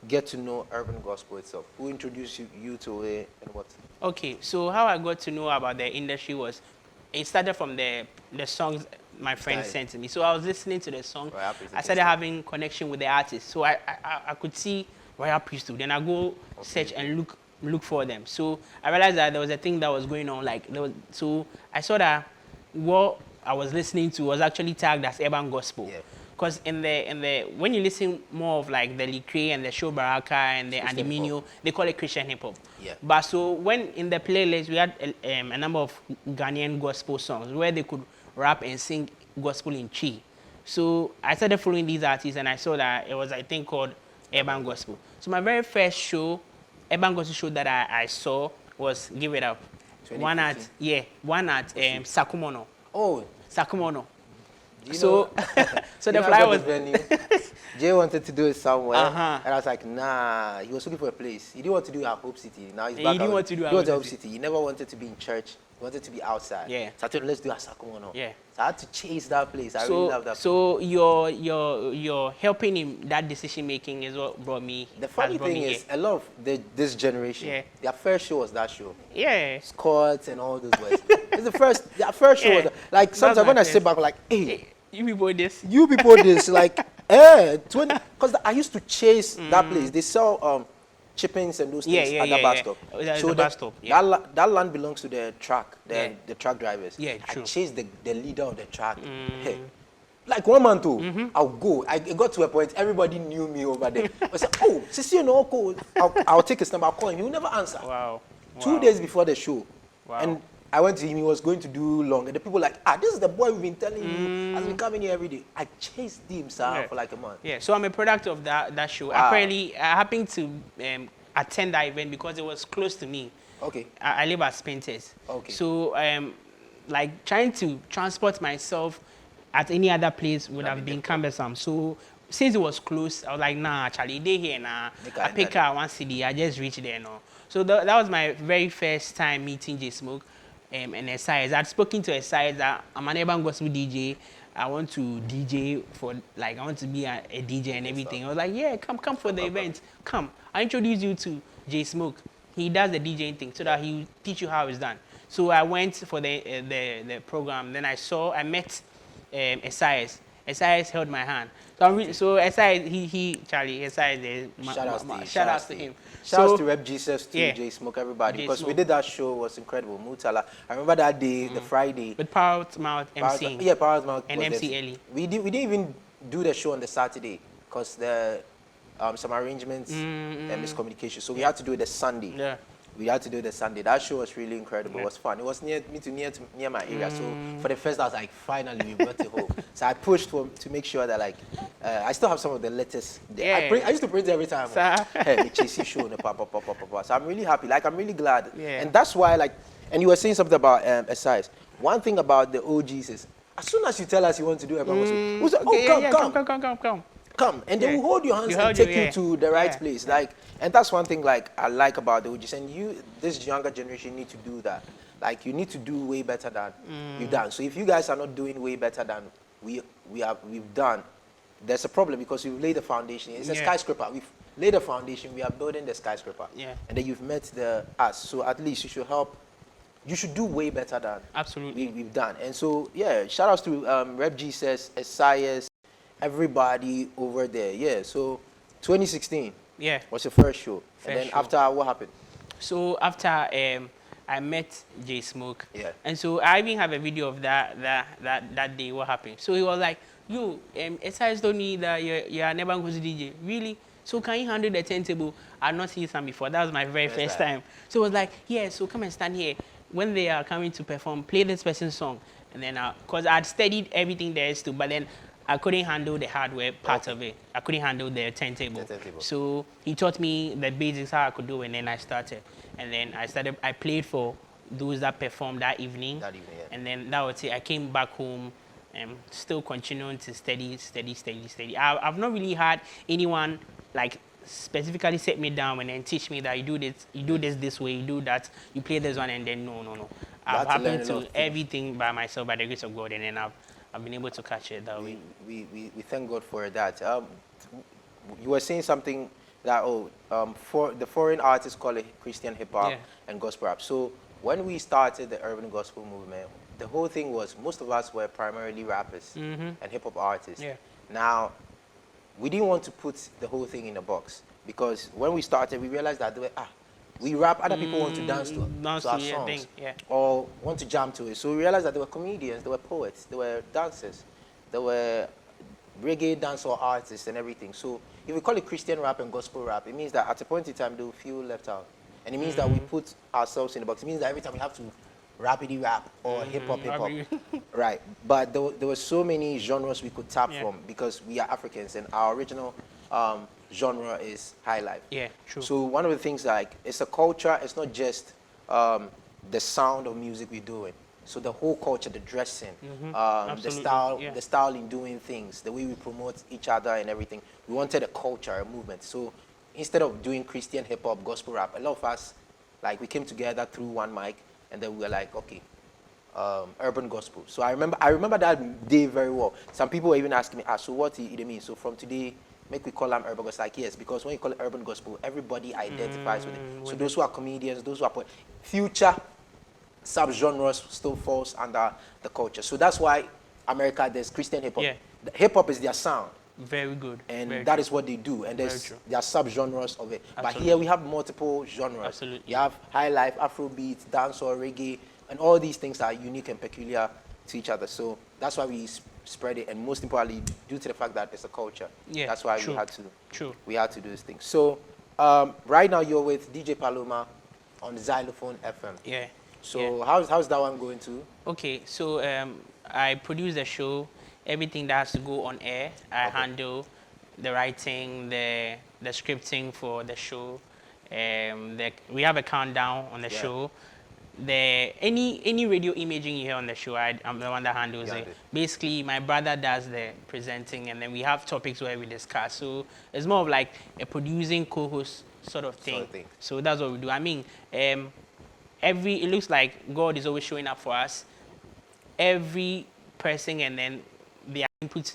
get to know urban gospel itself? Who introduced you to it and what? Okay. So how I got to know about the industry was, it started from the songs my friend sent to me. So I was listening to the song. I started having connection with the artist. So I could see Royal Priesthood. Then I go search and look for them. So I realized that there was a thing that was going on. So I saw that what I was listening to was actually tagged as urban gospel. Because in the when you listen more of like the Licrae and the Show Baraka and the Andiminio, they call it Christian hip hop. Yeah. But so when in the playlist we had a number of Ghanaian gospel songs where they could rap and sing gospel in Chi. So I started following these artists and I saw that it was a thing called urban gospel. So my very first urban gospel show that I saw was Give It Up. One at Sakumono. Oh, Sakumono. So the flyer was venue. Jay wanted to do it somewhere, and I was like, nah. He was looking for a place. He didn't want to do it at Hope City. Now he's back. He didn't want to do it at Hope City. He never wanted to be in church. He wanted to be outside. Yeah. So I told him, let's do Asakumono. Yeah. So I had to chase that place. I really love that place. So you're helping him, that decision making is what brought me. The funny thing is, a lot of this generation, their first show was that show. Yeah. Squats and all those words. It's their first show was like sometimes when I sit back, I'm like, hey, you people this. Like, 20. Because I used to chase that place. They sell chippings and those Yeah, things yeah, at yeah, the bus yeah. stop. There's So a bus stop, yeah. that land belongs to the truck, Yeah. the truck drivers. Yeah, I true. chased the leader of the truck. Hey, like 1 month too. I'll go. It got to a point everybody knew me over there. I said, oh, Sisi, you know, I'll take his number. I'll call him. He will never answer. Wow. 2 days before the show, Wow. and I went to him. He was going to do long, and the people like, this is the boy we've been telling you has been coming here every day. I chased him, sir, Yeah. for like a month. Yeah, so I'm a product of that show. Wow. Apparently, I happened to attend that event because it was close to me. Okay. I live at Spinters. Okay. So, like, trying to transport myself at any other place would have been cumbersome. So, since it was close, I was like, nah, Charlie, they here now. I pick up one CD, I just reached there now. So, that was my very first time meeting J Smoke and Esaias. I'd spoken to Esaias that I'm an urban gospel DJ. I want to DJ for, like, I want to be a DJ and everything. I was like, yeah, come for the event. Come. I introduce you to J Smoke. He does the DJing thing so that he teach you how it's done. So I went for the program. Then I met Esaias. Esaias held my hand. So Esaias, Charlie, Esaias, shout out to him. Shout out to Rep Jesus, to J Smoke, everybody. Because we did that show, it was incredible. Mutala. I remember that day, the Friday. With Paramount MC. Yeah, Paramount. And MC Ellie. We didn't even do the show on the Saturday because the some arrangements and miscommunication. So we had to do it the Sunday. Yeah. We had to do it the Sunday. That show was really incredible. It was fun. It was near my area. So for the first, I was like, finally, we got it home. So I pushed to make sure that, like, I still have some of the letters. Yeah. I used to print it every time. Hey, HAC show, so I'm really happy. Like, I'm really glad. Yeah. And that's why, like, and you were saying something about Esaias. One thing about the OGs is, as soon as you tell us you want to do everyone was like, oh, come. And they will hold your hands and take you to the right place. Like, and that's one thing, like, I like about the OGs. And this younger generation, need to do that. Like, you need to do way better than you've done. So if you guys are not doing way better than we've done, there's a problem because we've laid the foundation. It's a skyscraper. We've laid the foundation. We are building the skyscraper. Yeah. And then you've met us. So at least you should help. You should do way better than we've done. And so, yeah, shout outs to Rep Jesus, Esaias, everybody over there. Yeah, so 2016 was your first show. And then after, what happened? So after I met J Smoke. Yeah. And so I even have a video of that day, what happened. So he was like, you, Esaias told me that you're never going to DJ. Really? So can you handle the turntable? I've not seen some before. That was my very first time. So it was like, yeah, so come and stand here. When they are coming to perform, play this person's song. And then, because I'd studied everything there is to, but then I couldn't handle the hardware part of it. I couldn't handle the turntable. So he taught me the basics, how I could do it, and then I started. And then I played for those that performed that evening. And then that was it. I came back home and still continuing to steady. I've not really had anyone like specifically set me down and then teach me that you do this way, you do that, you play this one, and then no. I've happened to everything by myself by the grace of God, and then I've been able to catch it that way. We thank God for that. You were saying something that for the foreign artists call it Christian hip hop and gospel rap. So when we started the urban gospel movement, the whole thing was most of us were primarily rappers and hip hop artists. Now, we didn't want to put the whole thing in a box because when we started, we realized that we rap, other people want to dance to our songs or want to jam to it. So we realized that there were comedians, there were poets, there were dancers, there were reggae dancehall artists and everything. So if we call it Christian rap and gospel rap, it means that at a point in time, they'll feel left out. And it means that we put ourselves in the box. It means that every time we have to rapidy rap or hip hop. Right. But there were so many genres we could tap from because we are Africans and our original genre is high life. Yeah, true. So one of the things, like, it's a culture, it's not just the sound of music we're doing. So the whole culture, the dressing, the style in doing things, the way we promote each other and everything. We wanted a culture, a movement. So instead of doing Christian hip hop, gospel rap, a lot of us, like, we came together through one mic, and then we were like, okay, urban gospel. So I remember that day very well. Some people were even asking me, so what it means? So from today, make we call them urban gospel. Like, yes, because when you call it urban gospel, everybody identifies with it. So those who are comedians, those who are future sub-genres still falls under the culture. So that's why America, there's Christian hip-hop. Hip-hop is their sound. Very good. And Very that true. is what they do. And there are sub-genres of it. But Absolutely. here we have multiple genres. Absolutely. You have high life, Afrobeat, dancehall, reggae, and all these things are unique and peculiar to each other. So that's why we spread it. And most importantly, due to the fact that it's a culture, Yeah, that's why true. we had to do this thing. So right now you're with DJ Paloma on Xylophone FM. Yeah. So yeah. how's that one going to? Okay, so I produce the show. Everything that has to go on air, I handle the writing, the scripting for the show. We have a countdown on the show. Any radio imaging you hear on the show, I'm the one that handles it. Basically, my brother does the presenting, and then we have topics where we discuss. So it's more of like a producing co-host sort of thing. So that's what we do. I mean, it looks like God is always showing up for us. Every person, and then their input,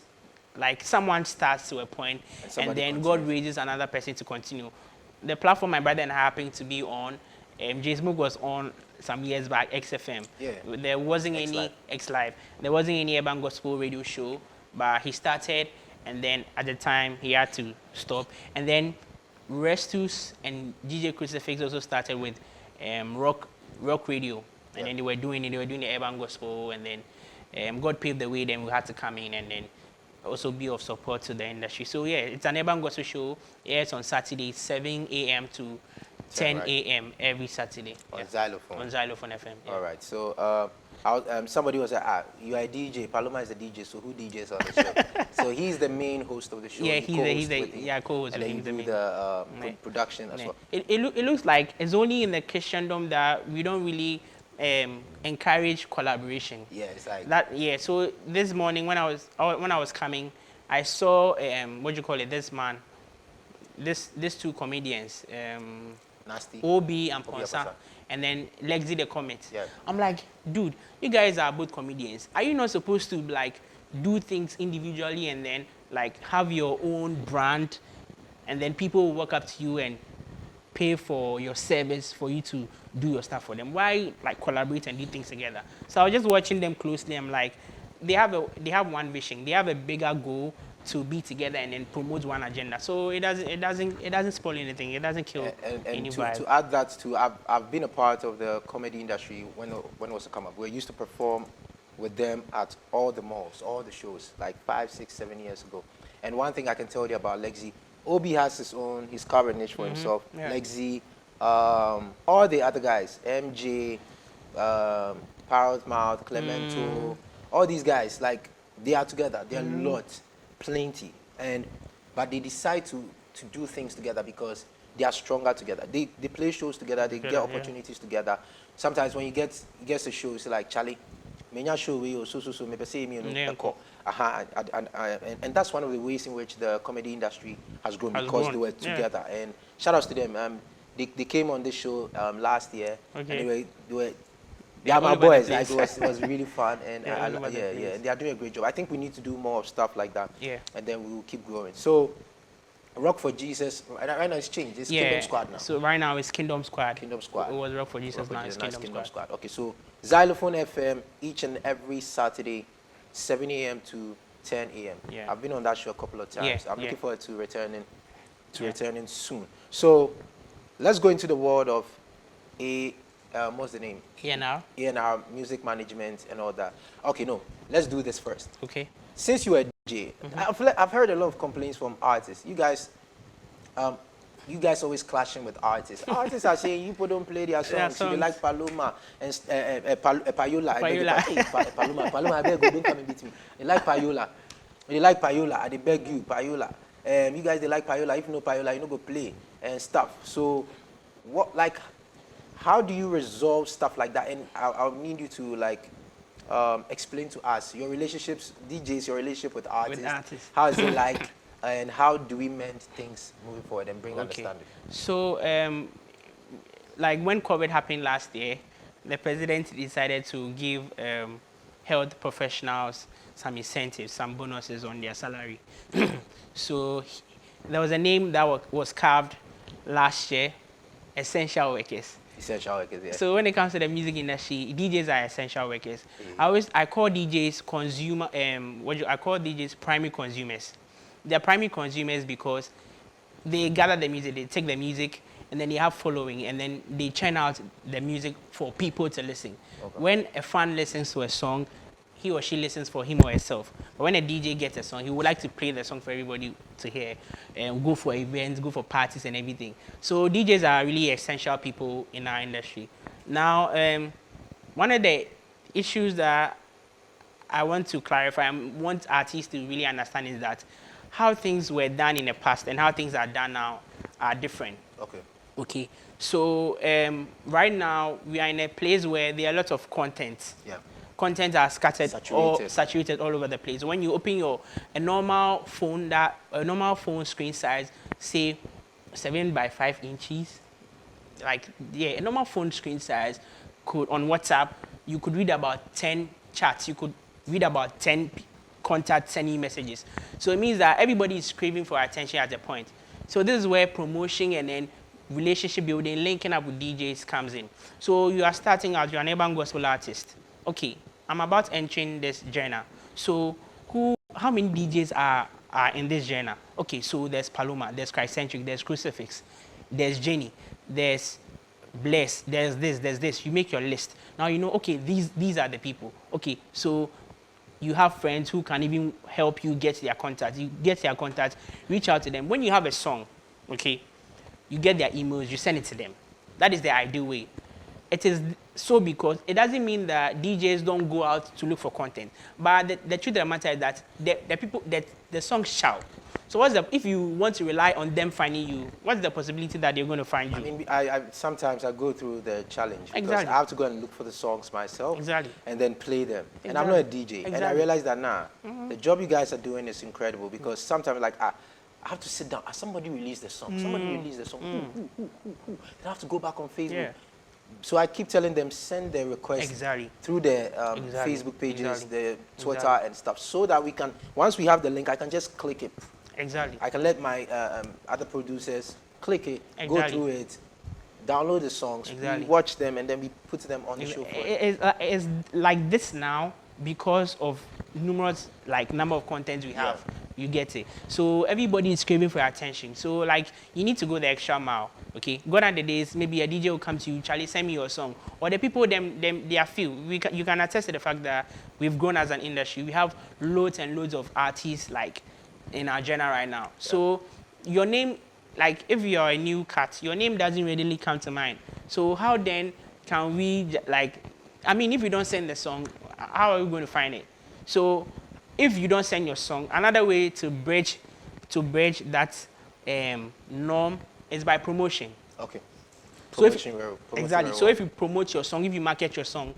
like someone starts to a point, and then God raises another person to continue. The platform my brother and I happen to be on, J Smoke was on some years back, XFM. Yeah. There wasn't any X-Live. There wasn't any urban gospel radio show, but he started, and then at the time he had to stop. And then Restus and DJ Christcentric also started with rock radio, and then they were doing the urban gospel, and then God paved the way. Then we had to come in and then also be of support to the industry. So yeah, it's an urban gospel show. Yeah, it's on Saturday, 7 a.m. to 10 a.m. every Saturday. On Xylophone. On Xylophone FM. Yeah. All right. So somebody was like, you are a DJ. Paloma is the DJ. So who DJs on the show? So he's the main host of the show. Yeah, he's the co-host. And then you do the production as well. It looks like it's only in the Christendom that we don't really encourage collaboration. Yeah, it's like that. Yeah. So this morning when I was coming, I saw this man, these two comedians, Nasty, Obi and Ponsa, and then Lexi the Comet. Yeah. I'm like, dude, you guys are both comedians. Are you not supposed to like do things individually and then like have your own brand, and then people will walk up to you and pay for your service for you to do your stuff for them? Why like collaborate and do things together? So I was just watching them closely. I'm like, they have one vision. They have a bigger goal to be together and then promote one agenda. So it doesn't spoil anything. It doesn't kill any vibe. To add that to, I've been a part of the comedy industry when it was to come up. We used to perform with them at all the malls, all the shows, like 5, 6, 7 years ago. And one thing I can tell you about Lexi, Obi has his cover niche for himself. Yeah. Lexi, all the other guys, MJ, Parrot Mouth, Clemento, all these guys, like they are together. They are a lot. Plenty, but they decide to do things together because they are stronger together. They play shows together. They get opportunities together. Sometimes when you get a show, it's like, Charlie, menya show we so maybe say me and that's one of the ways in which the comedy industry has grown because they were together. And shout outs to them. They came on this show last year. And they are my boys. Like, it was really fun, and and they are doing a great job. I think we need to do more of stuff like that. Yeah. And then we will keep growing. So, Rock for Jesus. Right now it's changed. It's Kingdom Squad now. So right now it's Kingdom Squad. Kingdom Squad. It was Rock for Jesus. Now it's Kingdom Squad. Okay. So Xylophone FM each and every Saturday, 7 a.m. to 10 a.m. Yeah. I've been on that show a couple of times. I'm looking forward to returning soon. So, let's go into the world of what's the name? A&R, music management and all that. Okay, no, let's do this first. Okay. Since you are a DJ, I've heard a lot of complaints from artists. You guys always clashing with artists. Artists are saying you people don't play their songs. So you like Paloma and Payola. Paloma, I beg you, don't come and beat me. They like Payola. I they beg you, Payola. You guys, they like Payola. If you know Payola, you know go play and stuff. So, how do you resolve stuff like that? And I'll need you to like explain to us your relationships, DJs, your relationship with artists. How is it like, and how do we mend things moving forward and bring understanding? So, like when COVID happened last year, the president decided to give health professionals some incentives, some bonuses on their salary. So there was a name that was carved last year, essential workers. Essential workers, yeah. So when it comes to the music industry, DJs are essential workers. I call DJs consumer. I call DJs primary consumers. they're primary consumers because they gather the music, they take the music, and then they have following, and then they churn out the music for people to listen. Okay. When a fan listens to a song, he or she listens for him or herself. But when a DJ gets a song, he would like to play the song for everybody to hear, and go for events, go for parties and everything. So DJs are really essential people in our industry. Now, one of the issues that I want to clarify, I want artists to really understand is that how things were done in the past and how things are done now are different. Okay. Okay. So right now we are in a place where there are lots of content. Yeah. Content are scattered or saturated all over the place. When you open a normal phone screen size, say 7 by 5 inches, like a normal phone screen size could on WhatsApp you could read about 10 chats. You could read about 10 contacts sending messages. So it means that everybody is craving for attention at a point. So this is where promotion and then relationship building, linking up with DJs comes in. So you are starting out, you're an urban gospel artist. Okay, I'm about entering this genre. So how many DJs are in this genre? Okay, so there's Paloma, there's Christcentric, there's Crucifix, there's Jenny, there's Bless, there's this. You make your list. Now you know, okay, these are the people. Okay, so you have friends who can even help you get their contacts. You get their contacts, reach out to them. When you have a song, okay, you get their emails, you send it to them. That is the ideal way. It is so because it doesn't mean that DJs don't go out to look for content. But the truth of the matter is that the people, that the song shout. So if you want to rely on them finding you, what's the possibility that they're going to find you? I mean, sometimes I go through the challenge because exactly. I have to go and look for the songs myself exactly. and then play them. Exactly. And I'm not a DJ. Exactly. And I realize that the job you guys are doing is incredible because sometimes I have to sit down. Somebody released the song. Somebody released the song. Who? Then I have to go back on Facebook. Yeah. So I keep telling them, send their request through the Facebook pages, the Twitter and stuff, so that we can, once we have the link, I can just click it. Exactly. I can let my other producers click it, go through it, download the songs, we watch them, and then we put them on the show for it. It's like this now because of numerous number of contents we have. Yeah. You get it. So everybody is craving for attention. So you need to go the extra mile. Okay. Gone are the days. Maybe a DJ will come to you, Charlie, send me your song. Or the people they are few. You can attest to the fact that we've grown as an industry. We have loads and loads of artists in our genre right now. So your name, if you're a new cat, your name doesn't readily come to mind. So how then can we if you don't send the song, how are we going to find it? So if you don't send your song, another way to bridge that norm is by promotion. Okay. Promotion, exactly. So if you promote your song, if you market your song,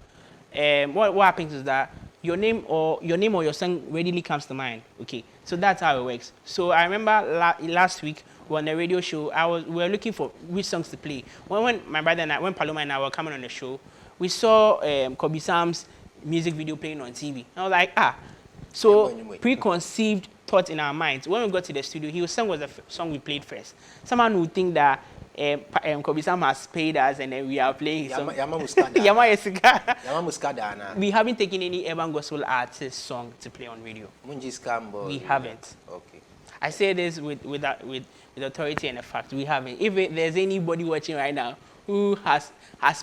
what happens is that your name or your song readily comes to mind. Okay. So that's how it works. So I remember last week we were on the radio show. we were looking for which songs to play. When my brother and when Paloma and I were coming on the show, we saw Kobe Sam's music video playing on TV. And I was like, So preconceived thought in our minds. When we got to the studio, his song was the song we played first. Someone would think that Kobe Sam has paid us and then we are playing his song. We haven't taken any urban gospel artist song to play on radio. We haven't. Okay. I say this with authority and a fact. We haven't. If there's anybody watching right now who has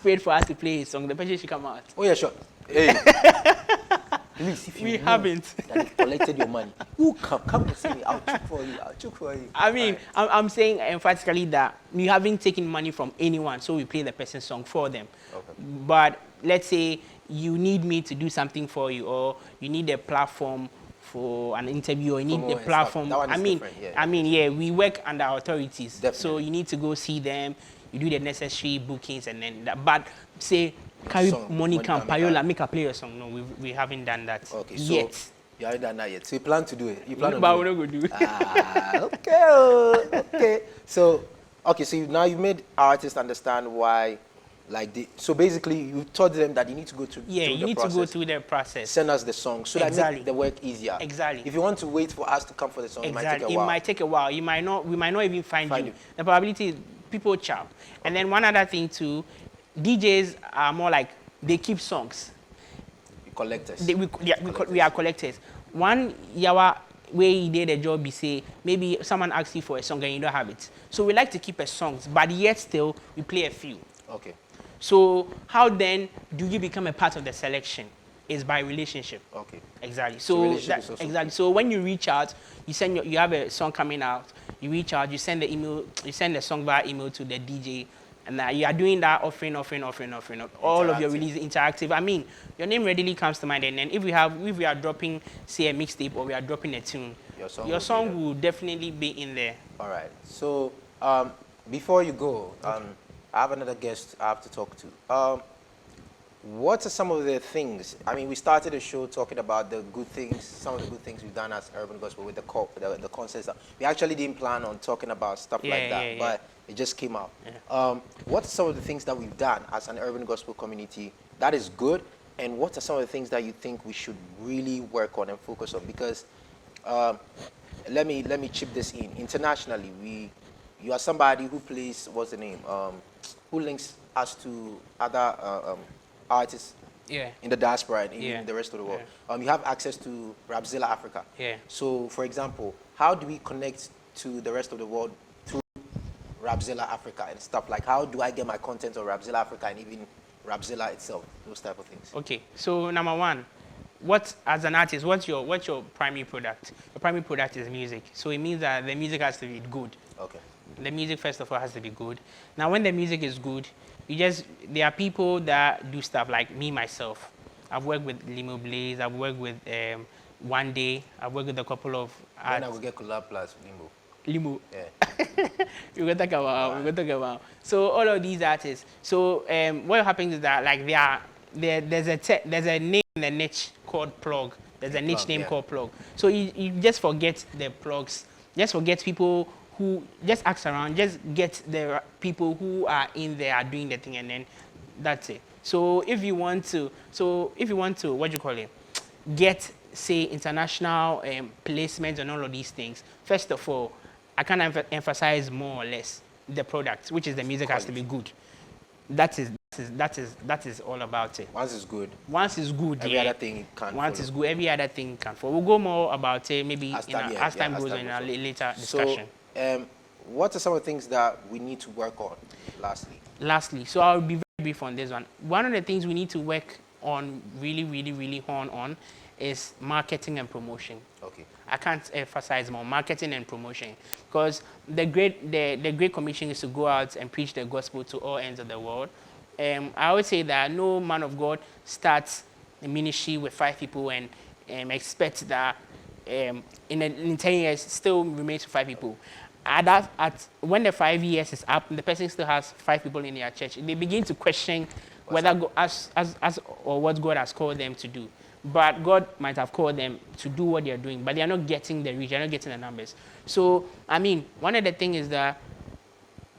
paid for us to play his song, the person should come out. Oh yeah, sure. Hey. Please, if you haven't that you collected your money, who come and say, I'll check for you. I mean, I'm saying emphatically that we haven't taken money from anyone, so we play the person's song for them. Okay. But let's say you need me to do something for you, or you need a platform for an interview, or you need the platform. We work under authorities. Definitely. So you need to go see them, you do the necessary bookings, and then but say, carry Monica and Payola, make a play a song. No, we haven't done that yet. So you haven't done that yet. So you plan to do it? You plan but we're not going to do it. Okay. So now you made artists understand why, so basically you taught them that you need to go through to go through the process. Send us the song so that make the work easier. Exactly. If you want to wait for us to come for the song, it might take a while. We might not even find you. The probability is people chop. And then one other thing too, DJs are more they keep songs. Collectors. We are collectors. One, where you did a job, you say, maybe someone asks you for a song and you don't have it. So we like to keep a songs, but yet still, we play a few. Okay. So how then do you become a part of the selection? Is by relationship. Okay. Exactly. So exactly. So when you reach out, you have a song coming out, you reach out, you send the email, you send the song via email to the DJ, and you are doing that offering. All of your release interactive. I mean, your name readily comes to mind, and then if we are dropping, say, a mixtape or we are dropping a tune, your song will definitely be in there. All right. So before you go, I have another guest I have to talk to. What are some of the things? I mean, we started the show talking about the good things, some of the good things we've done as Urban Gospel with the concerts. We actually didn't plan on talking about stuff like that, but it just came out. Yeah. What are some of the things that we've done as an Urban Gospel community that is good, and what are some of the things that you think we should really work on and focus on? Because let me chip this in. Internationally, you are somebody who plays, what's the name? Who links us to other artists in the diaspora and in the rest of the world. You have access to Rapzilla Africa. So, for example, how do we connect to the rest of the world through Rapzilla Africa and stuff? Like, how do I get my content on Rapzilla Africa and even Rapzilla itself? Those type of things. Okay. So, number one, as an artist, what's your primary product? Your primary product is music. So it means that the music has to be good. Okay. The music, first of all, has to be good. Now, when the music is good, there are people that do stuff like me, myself. I've worked with Limo Blaze, I've worked with One Day, I've worked with a couple of artists. Then I will get collab plus Limo. Limo. Yeah. We're going to talk about. So all of these artists. So what happens is that like there's a name in the niche called plug. There's a niche name called plug. So you just forget the plugs. Just forget people who just ask around, just get the people who are in there are doing the thing, and then that's it. So if you want to, what do you call it, get, say, international placements and all of these things, first of all, I can emphasize more or less the product, which is the music has to be good. That is all about it. Once it's good. Every other thing can follow. Once it's good, every other thing can follow. We'll go more about it maybe as time goes on in a later discussion. So, what are some of the things that we need to work on, lastly? So I'll be very brief on this one. One of the things we need to work on really on is marketing and promotion. Okay. I can't emphasize more marketing and promotion, because the Great Commission is to go out and preach the gospel to all ends of the world. I always say that no man of God starts a ministry with 5 people and expects that in 10 years still remains with 5 people. When the 5 years is up and the person still has 5 people in their church, they begin to question whether or what God has called them to do. But God might have called them to do what they're doing, but they are not getting the reach, they're not getting the numbers. So, I mean, one of the things is that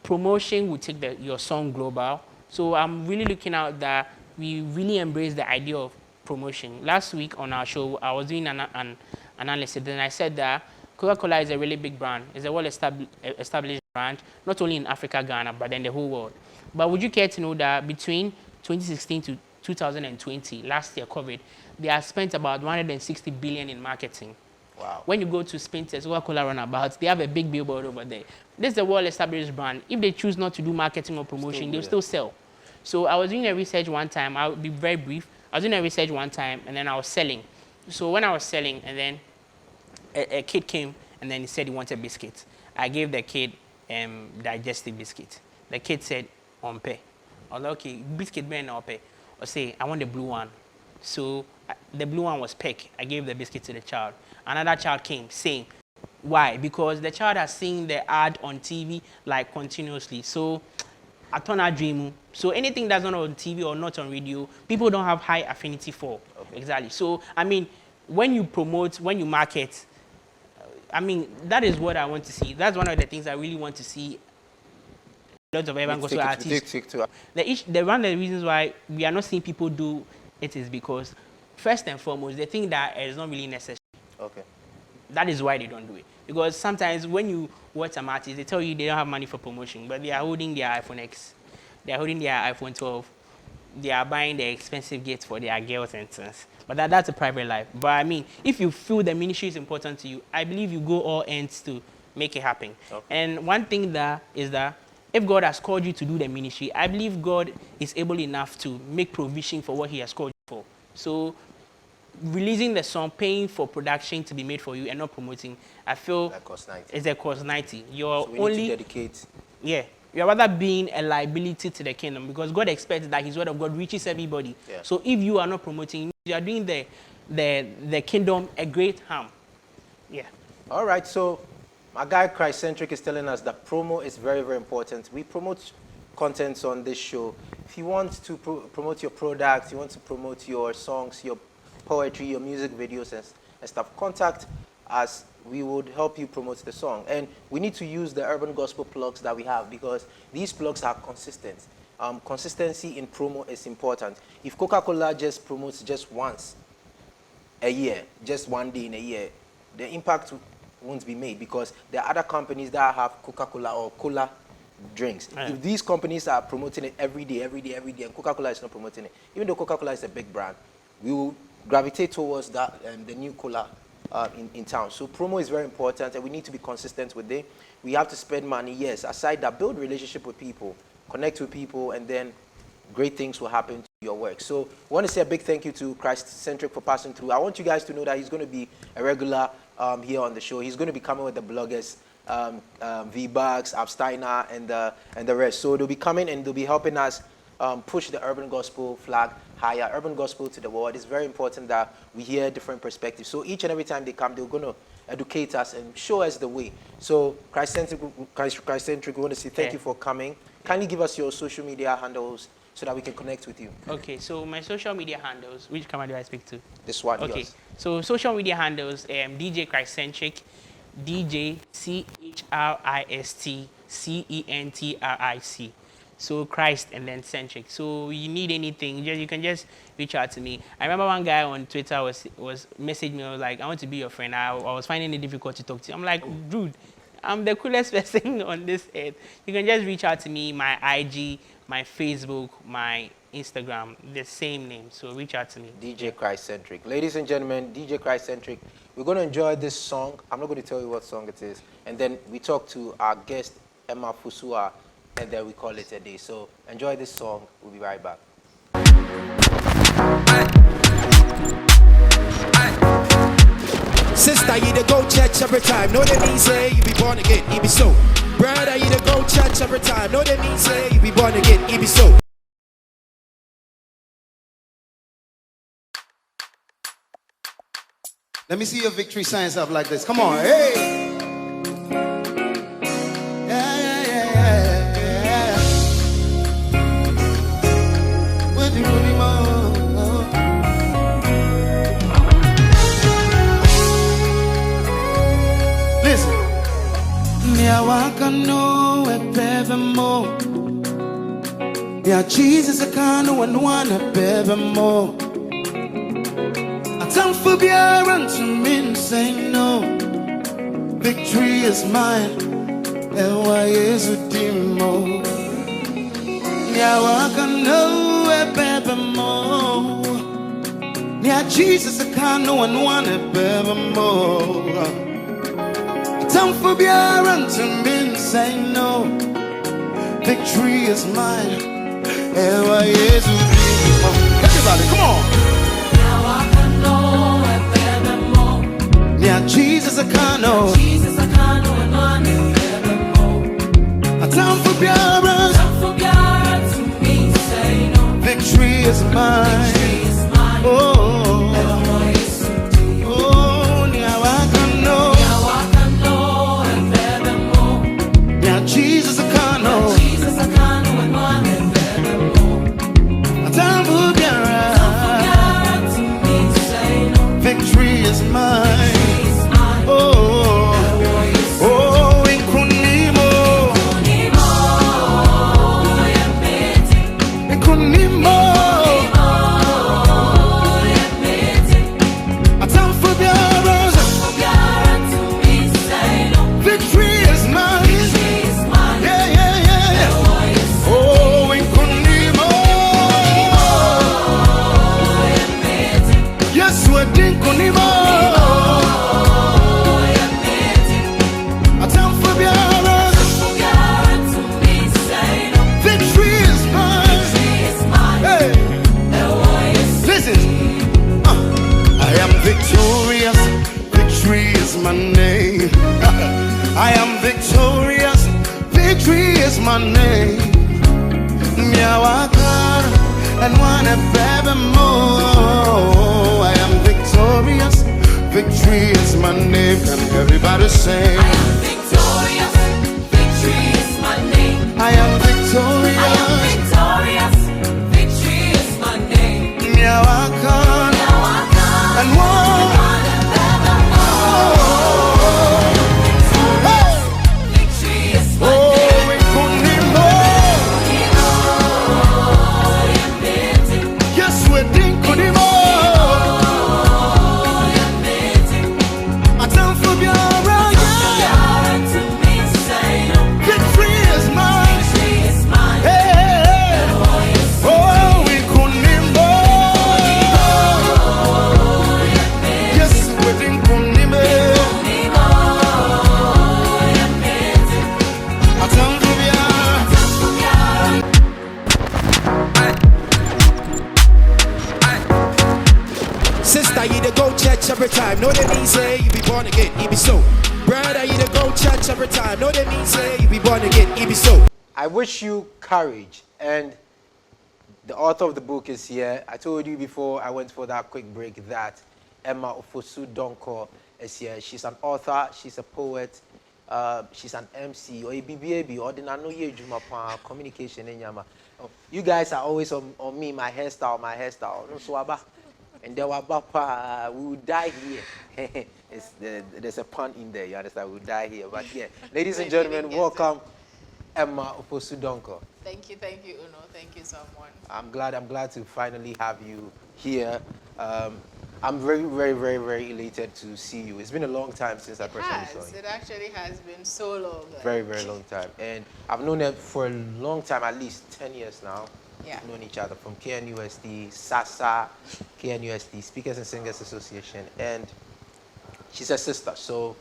promotion will take your song global. So I'm really looking out that we really embrace the idea of promotion. Last week on our show, I was doing an analysis, and I said that Coca-Cola is a really big brand. It's a well-established brand, not only in Africa, Ghana, but in the whole world. But would you care to know that between 2016 to 2020, last year, COVID, they have spent about 160 billion in marketing. Wow. When you go to Spinters, Coca-Cola Runabouts, they have a big billboard over there. This is a well-established brand. If they choose not to do marketing or promotion, they'll still sell. So I was doing a research one time. I'll be very brief. I was doing a research one time, and then I was selling. So when I was selling, and then a kid came, and then he said he wanted biscuits. I gave the kid digestive biscuit. The kid said, "Ompe." I was like, "Okay, biscuit ben ompe." I say, "I want the blue one." So the blue one was picked. I gave the biscuit to the child. Another child came, same. Why? Because the child has seen the ad on TV like continuously. So I turn a dream. So anything that's not on TV or not on radio, people don't have high affinity for. Okay. Exactly. So I mean, when you promote, when you market, I mean, that is what I want to see. That's one of the things I really want to see. Lots of urban gospel artists. One of the reasons why we are not seeing people do it is because, first and foremost, they think that it's not really necessary. Okay. That is why they don't do it. Because sometimes when you watch some artists, they tell you they don't have money for promotion, but they are holding their iPhone X. They are holding their iPhone 12. they are buying the expensive gifts for their girls and things. But that's a private life. But I mean, if you feel the ministry is important to you, I believe you go all ends to make it happen. Okay. And one thing that is that if God has called you to do the ministry, I believe God is able enough to make provision for what he has called you for. So releasing the song, paying for production to be made for you and not promoting, I feel it's a cost 90. You're so we only need to dedicate. Yeah. You're rather being a liability to the kingdom because God expects that his word of God reaches everybody. Yeah. So if you are not promoting, you are doing the kingdom a great harm. Yeah. All right. So my guy Christcentric is telling us that promo is very, very important. We promote contents on this show. If you want to promote your products, you want to promote your songs, your poetry, your music videos and stuff, contact us. We would help you promote the song. And we need to use the urban gospel plugs that we have because these plugs are consistent. Consistency in promo is important. If Coca-Cola just promotes just once a year, just one day in a year, the impact won't be made because there are other companies that have Coca-Cola or cola drinks. If these companies are promoting it every day, and Coca-Cola is not promoting it, even though Coca-Cola is a big brand, we will gravitate towards that the new cola in town. So promo is very important and we need to be consistent with it. We have to spend money, yes. Aside that, build relationship with people, connect with people, and then great things will happen to your work. So I want to say a big thank you to Christcentric for passing through. I want you guys to know that he's going to be a regular here on the show. He's going to be coming with the bloggers, V-Bucks, Absteiner, and the rest. So they'll be coming and they'll be helping us push the urban gospel flag higher, urban gospel to the world. It's very important that we hear different perspectives. So each and every time they come, they're going to educate us and show us the way. So Christcentric, we want to say thank you for coming. Kindly give us your social media handles so that we can connect with you. Okay, so my social media handles, which camera do I speak to? This one, okay. Yours. So social media handles, DJ Christcentric, DJ CHRISTCENTRIC. So Christ and then centric. So you need anything, you can just reach out to me. I remember one guy on Twitter was messaging me, was like, I want to be your friend. I was finding it difficult to talk to you. I'm like, dude, I'm the coolest person on this earth. You can just reach out to me, my IG, my Facebook, my Instagram, the same name. So reach out to me. DJ Christcentric. Ladies and gentlemen, DJ Christcentric. We're going to enjoy this song. I'm not going to tell you what song it is. And then we talk to our guest, Emma Fusua, and then we call it a day. So enjoy this song. We'll be right back. Sister, you to go church every time. Know they mean say you be born again, you be so. Brother, you to go church every time. Know they mean say you be born again, you be so. Let me see your victory signs up like this. Come on, hey. Yeah, Jesus, I can't know one a baby more. I don't forget to me say no. Victory is mine. And why is it demo? Yeah, I can know a baby more. Yeah, Jesus, I can't know one a baby more. Don't forget to me say no. Victory is mine. Everybody, come on. Now I can know a better more. Yeah, Jesus, I can't know. Jesus, I can't know a better more. A time for parents. Time for parents to me say no. Victory is mine. Victory is mine. Oh. Jesus, I can't know. Jesus, I can't know and one and better more. A time for God to me to say no. Victory is mine. Oh, oh, in Kunimo. In Kunimo. Jesus. I am victorious. Victory is my name. I am victorious. Victory is my name. Miawakar and wanna baby more. I am victorious. Victory is my name. Can everybody say? I am victorious. Victory is my name. I am victorious. I am victorious. Victory is my name. Miawakar and one. Sister, you to go church every time. Know that mean say you be born again, you be so. Brother, you to go church every time. Know that mean say you be born again, you be so. I wish you courage, and the author of the book is here. I told you before I went for that quick break that Emma Ofosu Donkor is here. She's an author, she's a poet, she's an MC, or a BBAB, or the Nano Juma communication in Yama. You guys are always on me, my hairstyle. No swaba. And there were Bapa, we will die here. There's a pun in there, you understand? We will die here. But yeah, ladies and gentlemen, welcome Emma Ofosu Donkor. Thank you, Uno. Thank you, someone. I'm glad to finally have you here. I'm very, very, very, very elated to see you. It's been a long time since I personally saw you. It actually has been so long. Very, very long time. And I've known her for a long time, at least 10 years now. Yeah. We've known each other from KNUST, SASA, KNUST, Speakers and Singers Association, and she's a sister. So,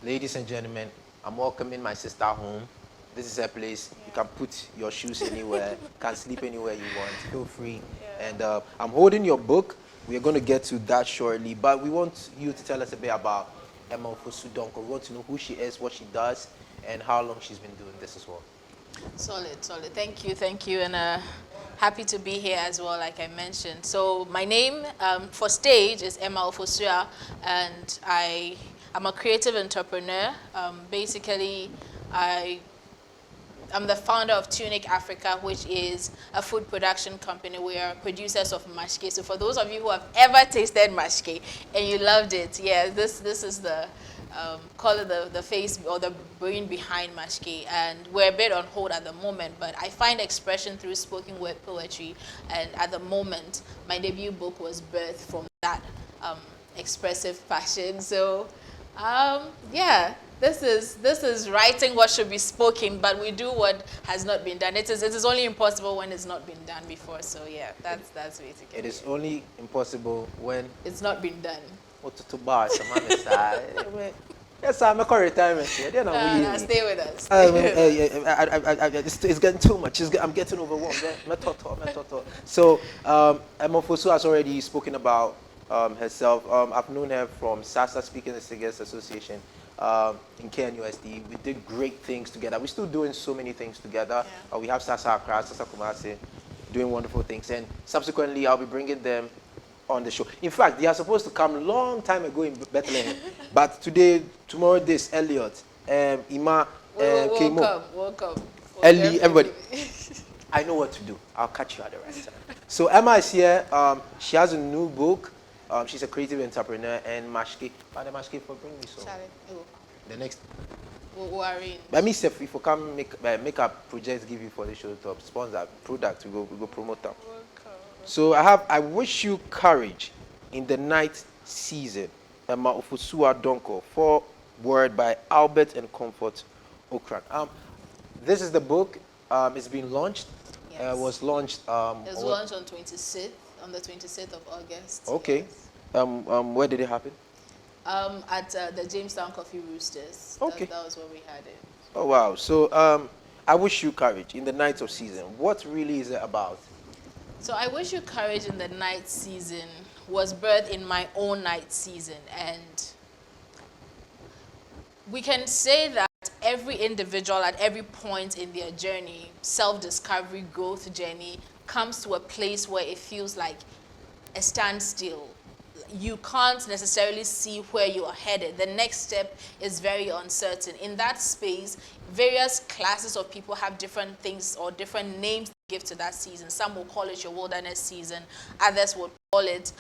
ladies and gentlemen, I'm welcoming my sister home. This is her place. Yeah. You can put your shoes anywhere, can sleep anywhere you want. Feel free. Yeah. And I'm holding your book. We're going to get to that shortly, but we want you to tell us a bit about Emma Ofosu Donkor. We want to know who she is, what she does, and how long she's been doing this as well. Solid. Thank you, and happy to be here as well, like I mentioned. So my name for stage is Emma Ofosu, and I'm a creative entrepreneur. Basically, I'm the founder of Tunic Africa, which is a food production company. We are producers of mashke. So for those of you who have ever tasted mashke and you loved it, yeah, this is the call it the face or the brain behind mashke, and we're a bit on hold at the moment, but I find expression through spoken word poetry, and at the moment my debut book was birthed from that expressive passion. So yeah, this is writing what should be spoken, but we do what has not been done. It is only impossible when it's not been done before. So yeah, that's basically it. Is only impossible when it's not been done. Yes, I'm a retirement here. Stay with us. It's getting too much. I'm getting overwhelmed. So, Emma Ofosu has already spoken about herself. I've known her from SASA, Speakers and Singers Association, in KNUST. We did great things together. We're still doing so many things together. Yeah. We have SASA Accra, SASA Kumasi, doing wonderful things. And subsequently, I'll be bringing them on the show. In fact, they are supposed to come a long time ago in Bethlehem. But today, tomorrow, this, Elliot, Ima, Kemo, welcome. Ellie, everybody. I know what to do. I'll catch you at the right time. So Emma is here. She has a new book. She's a creative entrepreneur and mashke. But the mashke for bring me so. The next. But me, if you come make a project, give you for the show to sponsor product, we go promote them. So I wish you courage in the night season. Emma Ofosu Donkor, foreword by Albert and Comfort Okran. This is the book. It's been launched. Yes. It was launched. It was launched on the 26th of August. Okay. Yes. Where did it happen? At the Jamestown Coffee Roosters. Okay. That was where we had it. Oh wow. So I wish you courage in the night of season. What really is it about? So I Wish You Courage in the Night season was birthed in my own night season, and we can say that every individual at every point in their journey, self-discovery, growth journey, comes to a place where it feels like a standstill. You can't necessarily see where you are headed. The next step is very uncertain. In that space, various classes of people have different things or different names to give to that season. Some will call it your wilderness season. Others will call it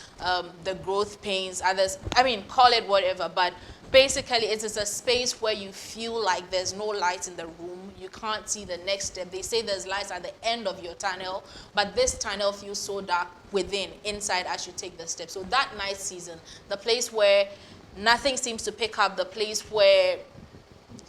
the growth pains. Others, call it whatever. But basically, it is a space where you feel like there's no light in the room. You can't see the next step. They say there's lights at the end of your tunnel, but this tunnel feels so dark within, inside, as you take the step. So that night season, the place where nothing seems to pick up, the place where,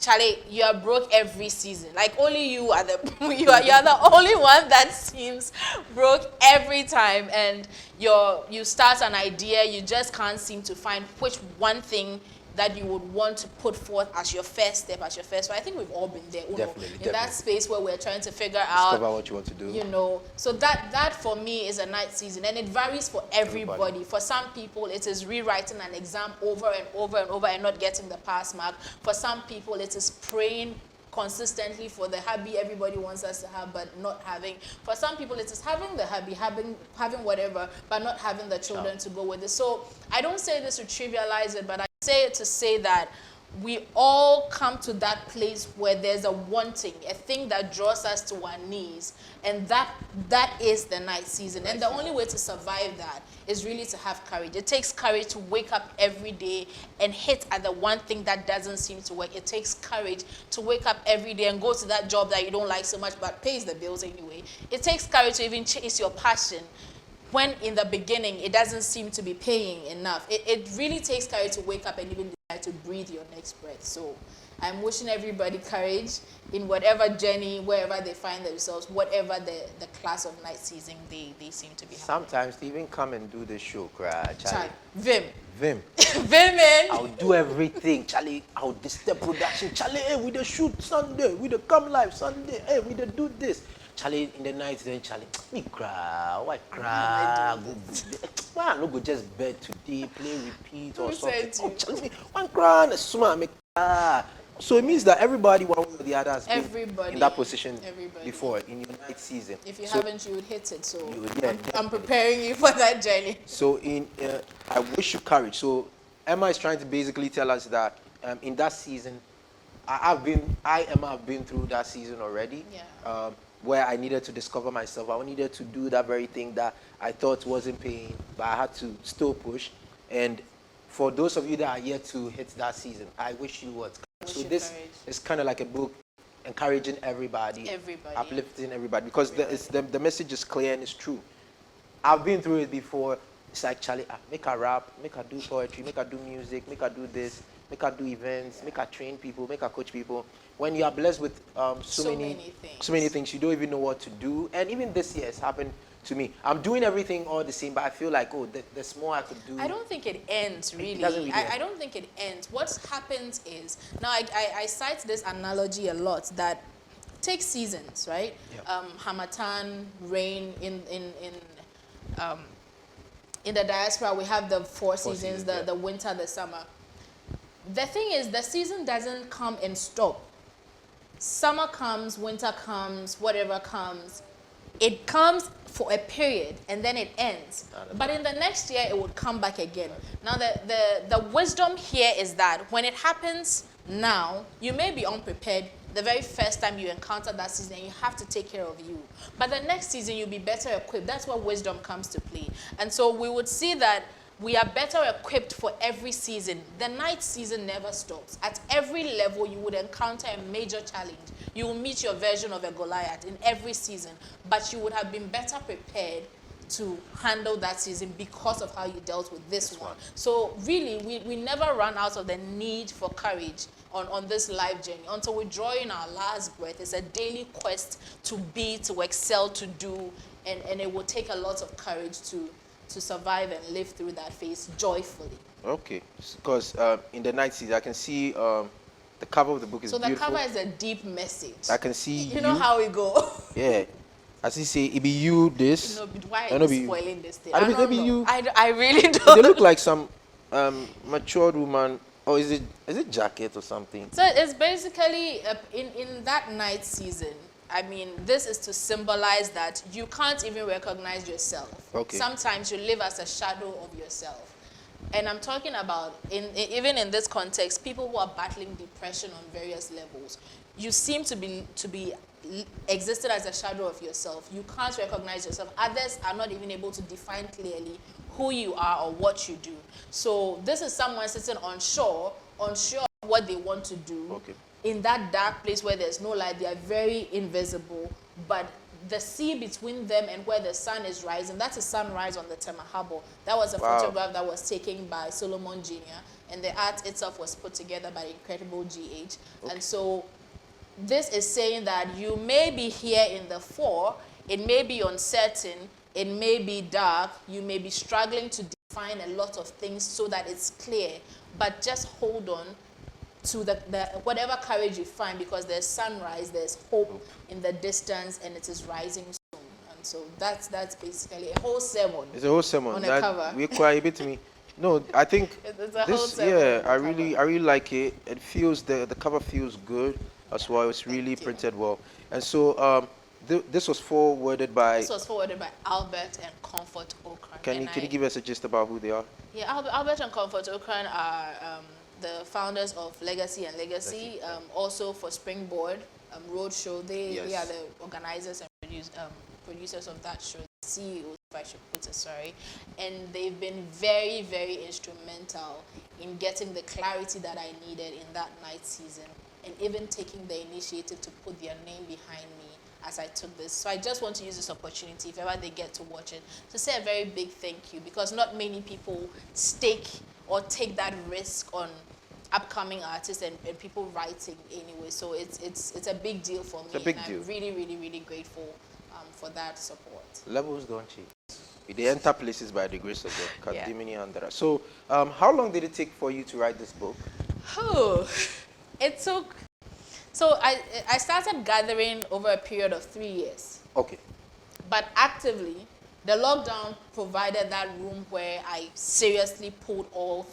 Charlie, you are broke every season. Like only you are you are the only one that seems broke every time, and you start an idea, you just can't seem to find which one thing that you would want to put forth as your first step, as your first. So I think we've all been there, in that space where we're trying to figure out, discover what you want to do. So that for me is a night season, and it varies for everybody. For some people, it is rewriting an exam over and over and over and not getting the pass mark. For some people, it is praying consistently for the hubby everybody wants us to have but not having. For some people, it is having the hubby, having whatever, but not having the children to go with it. So I don't say this to trivialize it, but I say it to say that we all come to that place where there's a wanting, a thing that draws us to our knees, and that is the night season. And the only way to survive that is really to have courage. It takes courage to wake up every day and hit at the one thing that doesn't seem to work. It takes courage to wake up every day and go to that job that you don't like so much but pays the bills anyway. It takes courage to even chase your passion when in the beginning it doesn't seem to be paying enough. It really takes courage to wake up and even decide to breathe your next breath. So I'm wishing everybody courage in whatever journey, wherever they find themselves, whatever the class of night season they seem to be having. Sometimes they even come and do the show, Charlie. Vim. Vim, man. I'll do everything, Charlie. I'll disturb production. Charlie, hey, we the shoot Sunday. We the come live Sunday. Hey, we the do this. Charlie, in the night, then Charlie, me cry, why cry? Why not go just bed today, play repeat or something? Oh, Charlie, one cry, and a me cry. So it means that everybody, one way or the other, has been in that position before in your night season. If you haven't, you would hit it. So yeah, I'm preparing you for that journey. So in I Wish You Courage. So Emma is trying to basically tell us that in that season, Emma have been through that season already. Yeah. Where I needed to discover myself. I needed to do that very thing that I thought wasn't paying, but I had to still push. And for those of you that are yet to hit that season, I wish you would. So this is kind of like a book encouraging everybody, uplifting everybody, because the message is clear and it's true. I've been through it before. It's like, Charlie, make a rap, make a do poetry, make a do music, make a do this, make a do events, make a train people, make a coach people. When you are blessed with so many things, you don't even know what to do. And even this year, it's happened to me. I'm doing everything all the same, but I feel like, there's more I could do. I don't think it ends, really. It doesn't really end. I don't think it ends. What happens is, now I cite this analogy a lot, that take seasons, right? Yep. Hamatan, rain, in the diaspora, we have the four seasons, the winter, the summer. The thing is, the season doesn't come and stop. Summer comes, winter comes, whatever comes. It comes for a period and then it ends. But in the next year, it would come back again. Now, the wisdom here is that when it happens now, you may be unprepared the very first time you encounter that season, and you have to take care of you. But the next season, you'll be better equipped. That's where wisdom comes to play. And so we would see that we are better equipped for every season. The night season never stops. At every level, you would encounter a major challenge. You will meet your version of a Goliath in every season, but you would have been better prepared to handle that season because of how you dealt with this one. So really, we never run out of the need for courage on this life journey until we draw in our last breath. It's a daily quest to be, to excel, to do, and it will take a lot of courage to survive and live through that phase joyfully. Okay, because in the night season, I can see the cover of the book is beautiful. So the cover is a deep message. I can see you know how we go. Yeah, As he say, it be you this. No, but why I are know you be you. spoiling this thing? I I know don't be know. you. I really They don't. look like some matured woman. Or is it jacket or something? So it's basically in that night season. I mean, this is to symbolize that you can't even recognize yourself. Okay. Sometimes you live as a shadow of yourself. And I'm talking about, even in this context, people who are battling depression on various levels. You seem to be existed as a shadow of yourself. You can't recognize yourself. Others are not even able to define clearly who you are or what you do. So this is someone sitting unsure of what they want to do. Okay. In that dark place where there's no light, they are very invisible. But the sea between them and where the sun is rising, that's a sunrise on the Tema Harbor. That was a photograph that was taken by Solomon Jr. And the art itself was put together by the incredible GH. Okay. And so this is saying that you may be here in the fore, it may be uncertain, it may be dark, you may be struggling to define a lot of things so that it's clear, but just hold on to the whatever courage you find, because there's sunrise, there's hope in the distance, and it is rising soon. And so that's basically a whole sermon. It's a whole sermon. On a cover. We quite a bit to me. No, I think it's a this. Whole sermon. Yeah, I really like it. It feels the cover feels good as well. It's really printed well. And so this was forwarded by. This was forwarded by Albert and Comfort Okran. Can you give us a gist about who they are? Yeah, Albert and Comfort Okran are the founders of Legacy and Legacy. Also for Springboard Roadshow, they are the organizers and producers of that show. CEOs, if I should put it, sorry. And they've been very, very instrumental in getting the clarity that I needed in that night season, and even taking the initiative to put their name behind me as I took this. So I just want to use this opportunity, if ever they get to watch it, to say a very big thank you, because not many people stake or take that risk on upcoming artists and people writing anyway. So it's a big deal for me. It's a big deal. I'm really, really, really grateful for that support. Levels don't change. They enter places by the grace of God. So how long did it take for you to write this book? It took, so I started gathering over a period of 3 years. Okay. But actively, the lockdown provided that room where I seriously pulled all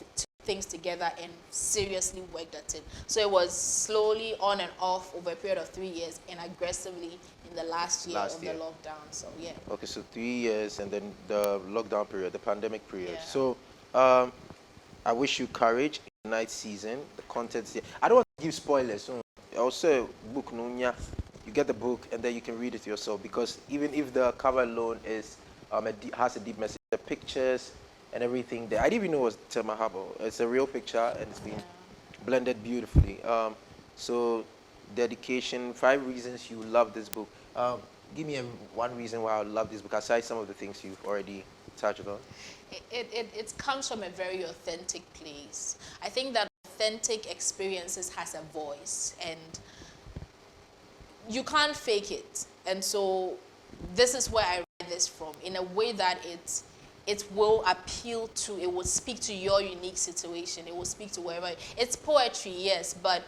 things together and seriously worked at it. So it was slowly on and off over a period of 3 years, and aggressively in the last year of the lockdown. So yeah. Okay, so 3 years and then the lockdown period, the pandemic period. Yeah. So I wish you courage in the night season. The contents here. I don't want to give spoilers. So also book Nunya. You get the book and then you can read it yourself, because even if the cover alone is has a deep message, the pictures and everything there. I didn't even know it was Tema Harbor. It's a real picture and it's been blended beautifully. So dedication, 5 reasons you love this book. Give me one reason why I love this book, aside some of the things you've already touched on. It comes from a very authentic place. I think that authentic experiences has a voice, and you can't fake it. And so this is where I write this from, in a way that it will appeal to, it will speak to your unique situation. It will speak to wherever. It's poetry, yes, but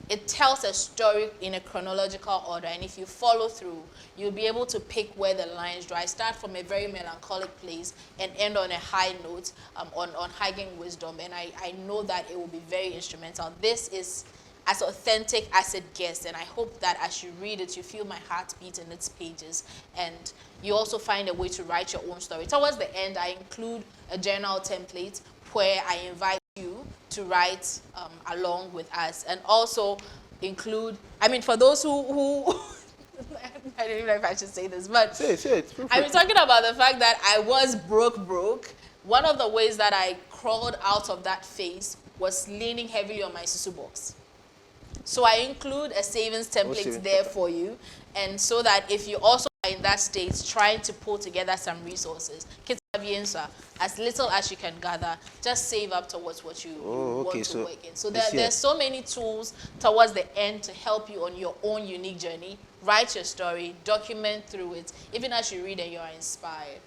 it tells a story in a chronological order. And if you follow through, you'll be able to pick where the lines draw. I start from a very melancholic place and end on a high note, on hiking wisdom. And I know that it will be very instrumental. This is as authentic as it gets, and I hope that as you read it, you feel my heartbeat in its pages, and you also find a way to write your own story. Towards the end, I include a journal template where I invite you to write along with us, and also include, I mean, for those who I don't even know if I should say this, but say it. I'm talking about the fact that I was broke. One of the ways that I crawled out of that phase was leaning heavily on my susu box. So I include a savings template there for you, and so that if you also are in that state trying to pull together some resources, as little as you can gather, just save up towards what you want to work in. So there's so many tools towards the end to help you on your own unique journey. Write your story, document through it, even as you read and you are inspired.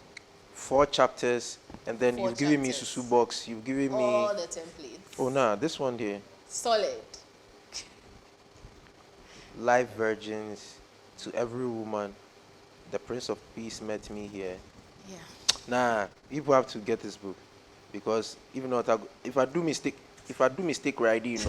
4 chapters, and then you've given me Susu box, you've given me all the templates. Oh nah, this one here. Solid. Live virgins to every woman The Prince of Peace met me here. Yeah. Nah, people have to get this book because if not, if I do mistake writing,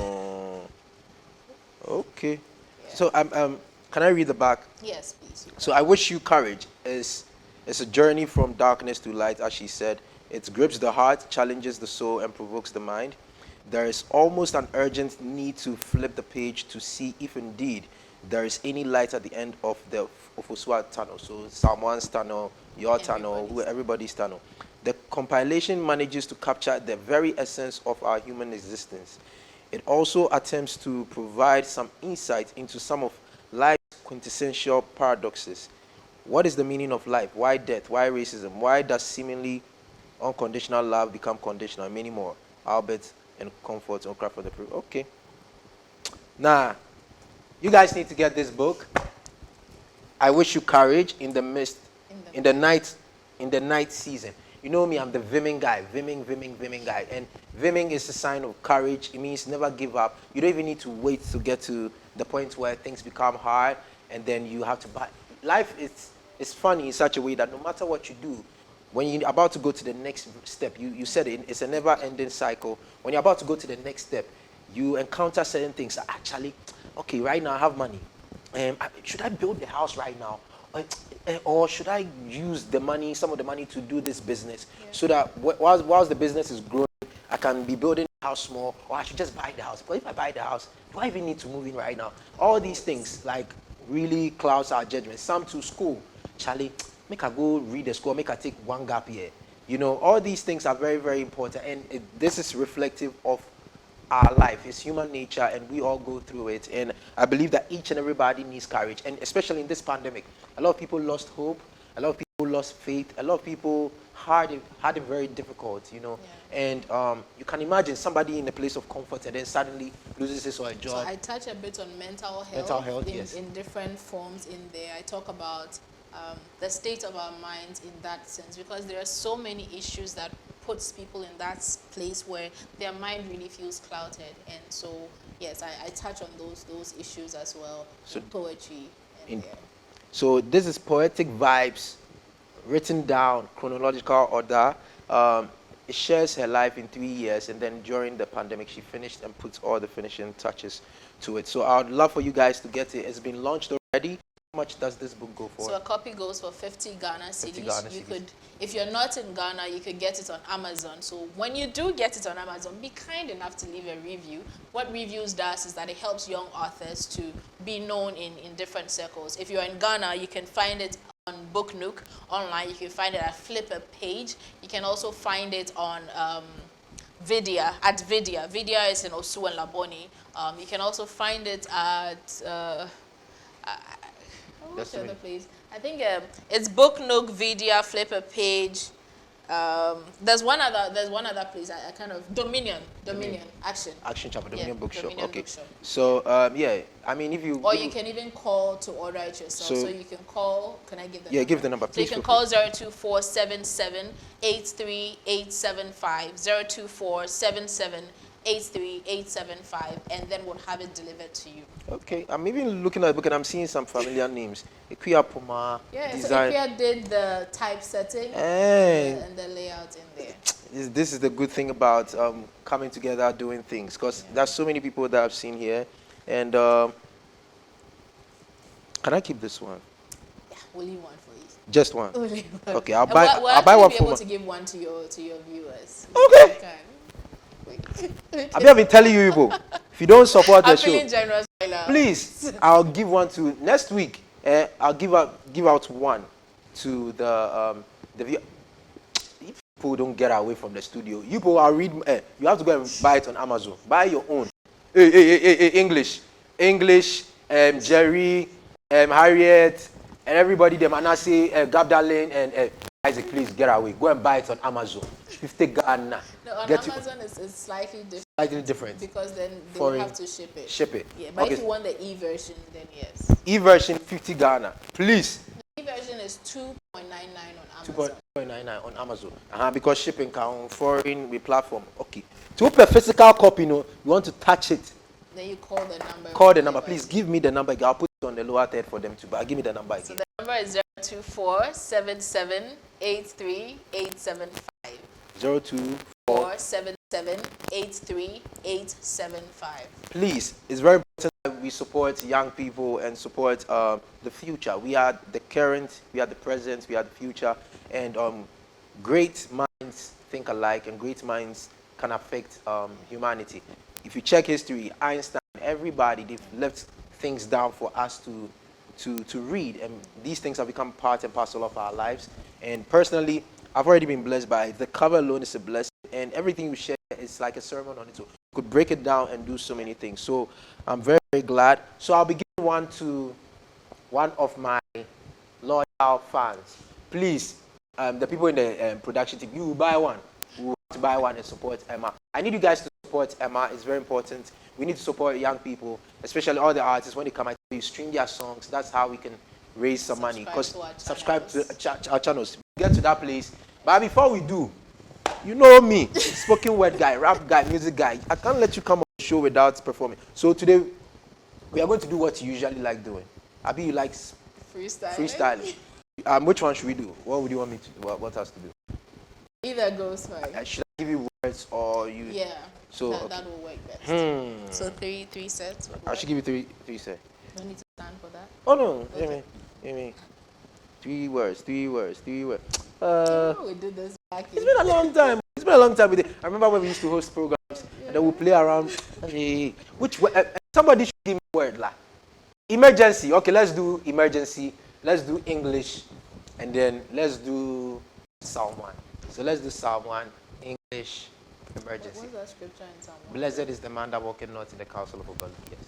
okay. Yeah. So can I read the back? Yes, please. So I wish you courage. It's a journey from darkness to light, as she said. It grips the heart, challenges the soul, and provokes the mind. There is almost an urgent need to flip the page to see if indeed there is any light at the end of the Ofuswa tunnel. So someone's tunnel, your tunnel, everybody's tunnel. The compilation manages to capture the very essence of our human existence. It also attempts to provide some insight into some of life's quintessential paradoxes. What is the meaning of life? Why death? Why racism? Why does seemingly unconditional love become conditional? Many more. Albert and Comfort on Craft for the Proof. Okay. Now, you guys need to get this book. I wish you courage in the mist, in the night season. You know me, I'm the vimming guy, vimming guy. And vimming is a sign of courage. It means never give up. You don't even need to wait to get to the point where things become hard and then you have to buy. Life is funny in such a way that no matter what you do, when you're about to go to the next step, you said it's a never-ending cycle. When you're about to go to the next step, you encounter certain things. Actually, okay, right now I have money. Should I build the house right now? Or should I use the money, some of the money to do this business so that whilst the business is growing, I can be building the house more, or I should just buy the house. But if I buy the house, do I even need to move in right now? All these things like really clouds our judgment. Some to school, Charlie, make I go read the school, make I take one gap year. You know, all these things are very, very important, and this is reflective of our life. It's human nature, and we all go through it. And I believe that each and everybody needs courage, and especially in this pandemic, a lot of people lost hope, a lot of people lost faith, a lot of people had it very difficult, you know. And you can imagine somebody in a place of comfort and then suddenly loses his or her job. So I touch a bit on mental health, in different forms in there. I talk about the state of our minds in that sense, because there are so many issues that puts people in that place where their mind really feels clouded. And so, yes, I touch on those issues as well, so in poetry. So this is Poetic Vibes, written down, chronological order. It shares her life in 3 years, and then during the pandemic, she finished and put all the finishing touches to it. So I would love for you guys to get it. It's been launched already. How much does this book go for? So a copy goes for 50 Ghana cedis. You could, if you're not in Ghana, you could get it on Amazon. So when you do get it on Amazon, be kind enough to leave a review. What reviews does is that it helps young authors to be known in different circles. If you're in Ghana, you can find it on Book Nook online. You can find it at Flipper Page. You can also find it on Vidya, at Vidya. Vidya is in Osu and Laboni. You can also find it at what's the other place? I think it's Book Nook, Vidya, Flipper Page. There's one other place. I kind of Dominion Action Chapel, Dominion Bookshop. Dominion Okay. Bookshop. So yeah, I mean if you you can even call to order it yourself. So you can call. Can I give the number? Yeah, give the number. So Please you can call 02477838875 02477838875, and then we'll have it delivered to you. Okay, I'm even looking at the book and I'm seeing some familiar names. Ikuya Puma. Yeah, design. so Ikuya did the typesetting and the layout in there. This is the good thing about coming together, doing things, because there's so many people that I've seen here. And can I keep this one? Yeah, we'll leave one for you. Just one. Only one. Okay, I'll buy one be for able to give one to your viewers. Okay. I've been telling you people, if you don't support the show, feeling generous right now. Please, I'll give one to next week. I'll give out one to the view. If people don't get away from the studio, you people are read. You have to go and buy it on Amazon. Buy your own. English, Jerry, Harriet, and everybody. Them Manasseh, Gabdalin, and Isaac. Please get away. Go and buy it on Amazon. 50 Ghana. No, on Amazon it's slightly different. Slightly different. Because then they will have to ship it. Ship it. Yeah, but okay. if you want the e-version, then yes. E-version 50 Ghana. Please. The e-version is 2.99 on Amazon. 2.99 on Amazon. Because shipping can foreign with platform. Okay. To open a physical copy, you want to touch it. Then you call the number. Call the number. Please give me the number. I'll put on the lower third for them too. But give me the number again. So the number is 02477838875. 02477838875. Please, it's very important that we support young people and support the future. We are the current, we are the present, we are the future, and great minds think alike, and great minds can affect humanity. If you check history, Einstein, everybody, they've left things down for us to read, and these things have become part and parcel of our lives. And personally, I've already been blessed by it. The cover alone is a blessing, and everything you share is like a sermon on its own. You could break it down and do so many things. So I'm very, very glad. So I'll be giving one to one of my loyal fans. Please, the people in the production team, you will buy one. We want to buy one and support Emma. I need you guys to support Emma. It's very important. We need to support young people, especially all the artists. When they come, I tell you, stream their songs. That's how we can raise some money. Because subscribe to our channels. We get to that place. But before we do, you know me, spoken word guy, rap guy, music guy. I can't let you come on the show without performing. So today, we are going to do what you usually like doing. Abi, you like freestyling. Which one should we do? What would you want me to do? What else to do? Either goes fine. Should I give you words or you? Yeah. So that will work best. So three sets. I should give you three sets. No need to stand for that. Oh no, okay. Give me 3 words. We did this back in. It's been a long time. It's been a long time. I remember when we used to host programs and then we play around. Which somebody should give me a word like emergency. Okay, let's do emergency. Let's do English, and then let's do Psalm 1. So let's do Psalm 1, English, emergency. What's that scripture in Psalm 1? Blessed is the man that walketh not in the counsel of ungodly. Yes.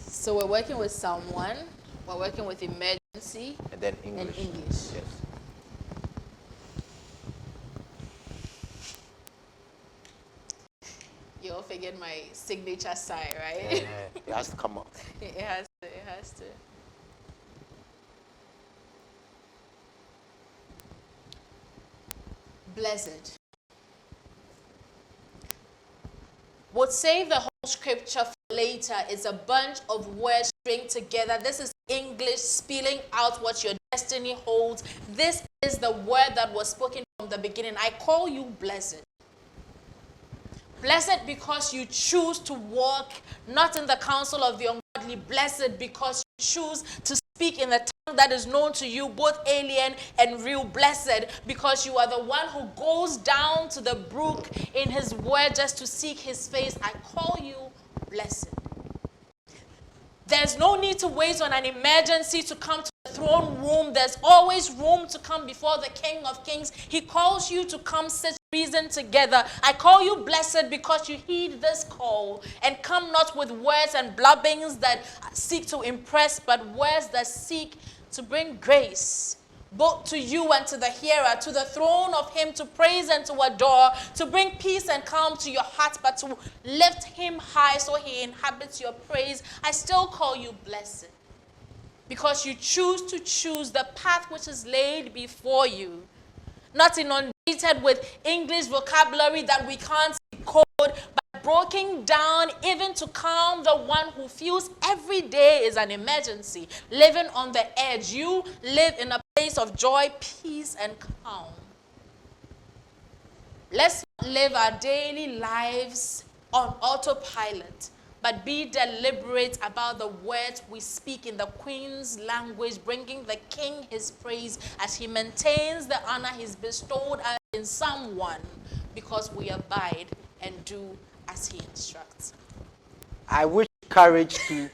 So we're working with Psalm 1, we're working with emergency, and then English. Yes. You all figured my signature sigh, right? Yeah, it has to come up. It has to. Blessed would save the whole scripture for later is a bunch of words stringed together. This is English spelling out what your destiny holds. This is the word that was spoken from the beginning. I call you blessed. Blessed because you choose to walk not in the counsel of the ungodly. Blessed because you choose to speak in the tongue that is known to you, both alien and real. Blessed because you are the one who goes down to the brook in his word just to seek his face. I call you blessed. There's no need to wait on an emergency to come to the throne room. There's always room to come before the King of Kings. He calls you to come sit reason together. I call you blessed because you heed this call and come not with words and blubbings that seek to impress, but words that seek to bring grace both to you and to the hearer, to the throne of him to praise and to adore, to bring peace and calm to your heart, but to lift him high so he inhabits your praise. I still call you blessed because you choose the path which is laid before you, not inundated with English vocabulary that we can't decode, but broken down even to calm the one who feels every day is an emergency, living on the edge. You live in a place of joy, peace, and calm. Let's not live our daily lives on autopilot, but be deliberate about the words we speak in the Queen's language, bringing the King his praise as he maintains the honor he's bestowed in someone, because we abide and do as he instructs. I wish courage to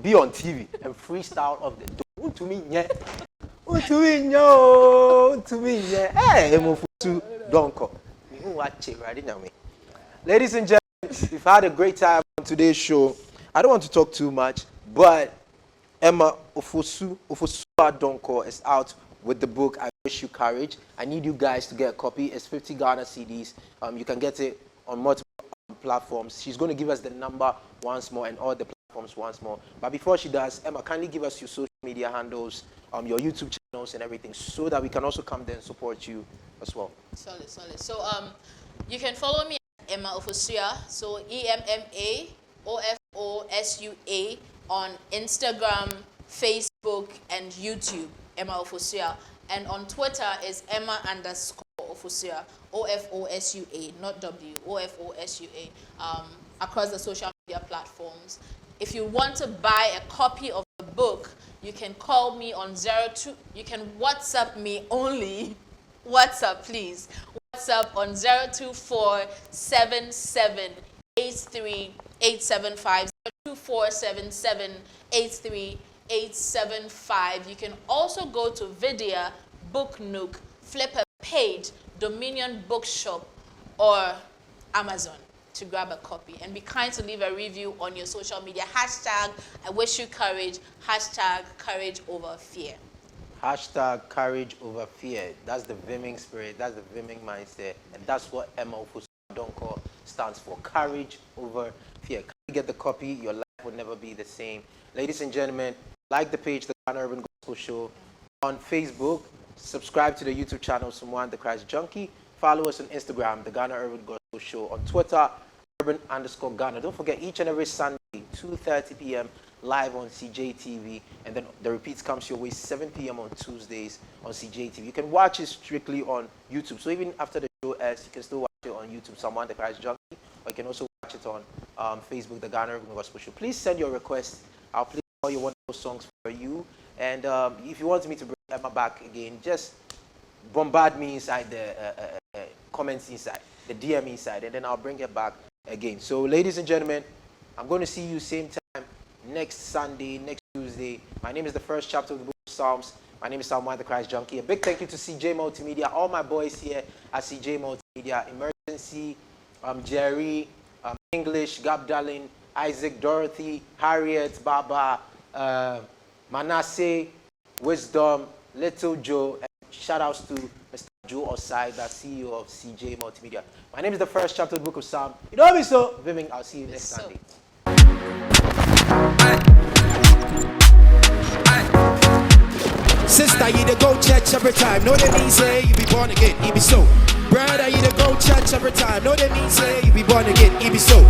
be on TV and freestyle of the door. To me, yeah. Hey, Donkor. Ladies and gentlemen, we've had a great time on today's show. I don't want to talk too much, but Emma Ofosu Donkor is out with the book I Wish You Courage. I need you guys to get a copy. It's 50 Ghana CDs. You can get it on multiple platforms. She's going to give us the number once more and all the platforms once more. But before she does, Emma, kindly give us your social media handles, your YouTube channels and everything, so that we can also come there and support you as well. Solid. So you can follow me at Emma Ofosu, so EMMA OFOSUA on Instagram, Facebook, and YouTube, Emma Ofusua. And on Twitter is Emma_Ofusua, OFOSUA, not W, OFOSUA, across the social media platforms. If you want to buy a copy of the book, you can call me on 02, you can WhatsApp me only. WhatsApp, please. WhatsApp on 02477838750, 02477838750. You can also go to Vidya, Book Nook, Flipper Page, Dominion Bookshop, or Amazon to grab a copy. And be kind to leave a review on your social media. Hashtag I wish you courage. Hashtag courage over fear. Hashtag courage over fear. That's the Vimming spirit. That's the Vimming mindset. And that's what Emma Donkor stands for. Courage over fear. Can you get the copy? Your life will never be the same. Ladies and gentlemen, like the page, The Ghana Urban Gospel Show on Facebook. Subscribe to the YouTube channel, Someone the Christ Junkie. Follow us on Instagram, The Ghana Urban Gospel Show. On Twitter, Urban_Ghana. Don't forget, each and every Sunday, 2:30 p.m. live on CJTV, and then the repeats comes your way 7 p.m. on Tuesdays on CJTV. You can watch it strictly on YouTube. So even after the show ends, you can still watch it on YouTube, Someone the Christ Junkie, or you can also watch it on Facebook, The Ghana Urban Gospel Show. Please send your requests. I'll play all your wonderful songs for you. And if you want me to bring Emma back again, just bombard me inside the comments inside, the DM inside, and then I'll bring her back again. So ladies and gentlemen, I'm going to see you same time next Sunday, next Tuesday. My name is the first chapter of the book of Psalms. My name is Someone the Christ Junkie. A big thank you to CJ Multimedia, all my boys here at CJ Multimedia, Emergency, Jerry, English, Gab Darling, Isaac, Dorothy, Harriet, Baba, Manasseh, Wisdom, Little Joe, and shout outs to Mr. Joe Osai, the CEO of CJ Multimedia. My name is the first chapter of the book of Psalm. You know me so, Vimming, I'll see you next Sunday. Sister, you to go church every time. Know that means say you be born again, it be so. Brother, you to go church every time. Know that means say you be born again, it be so.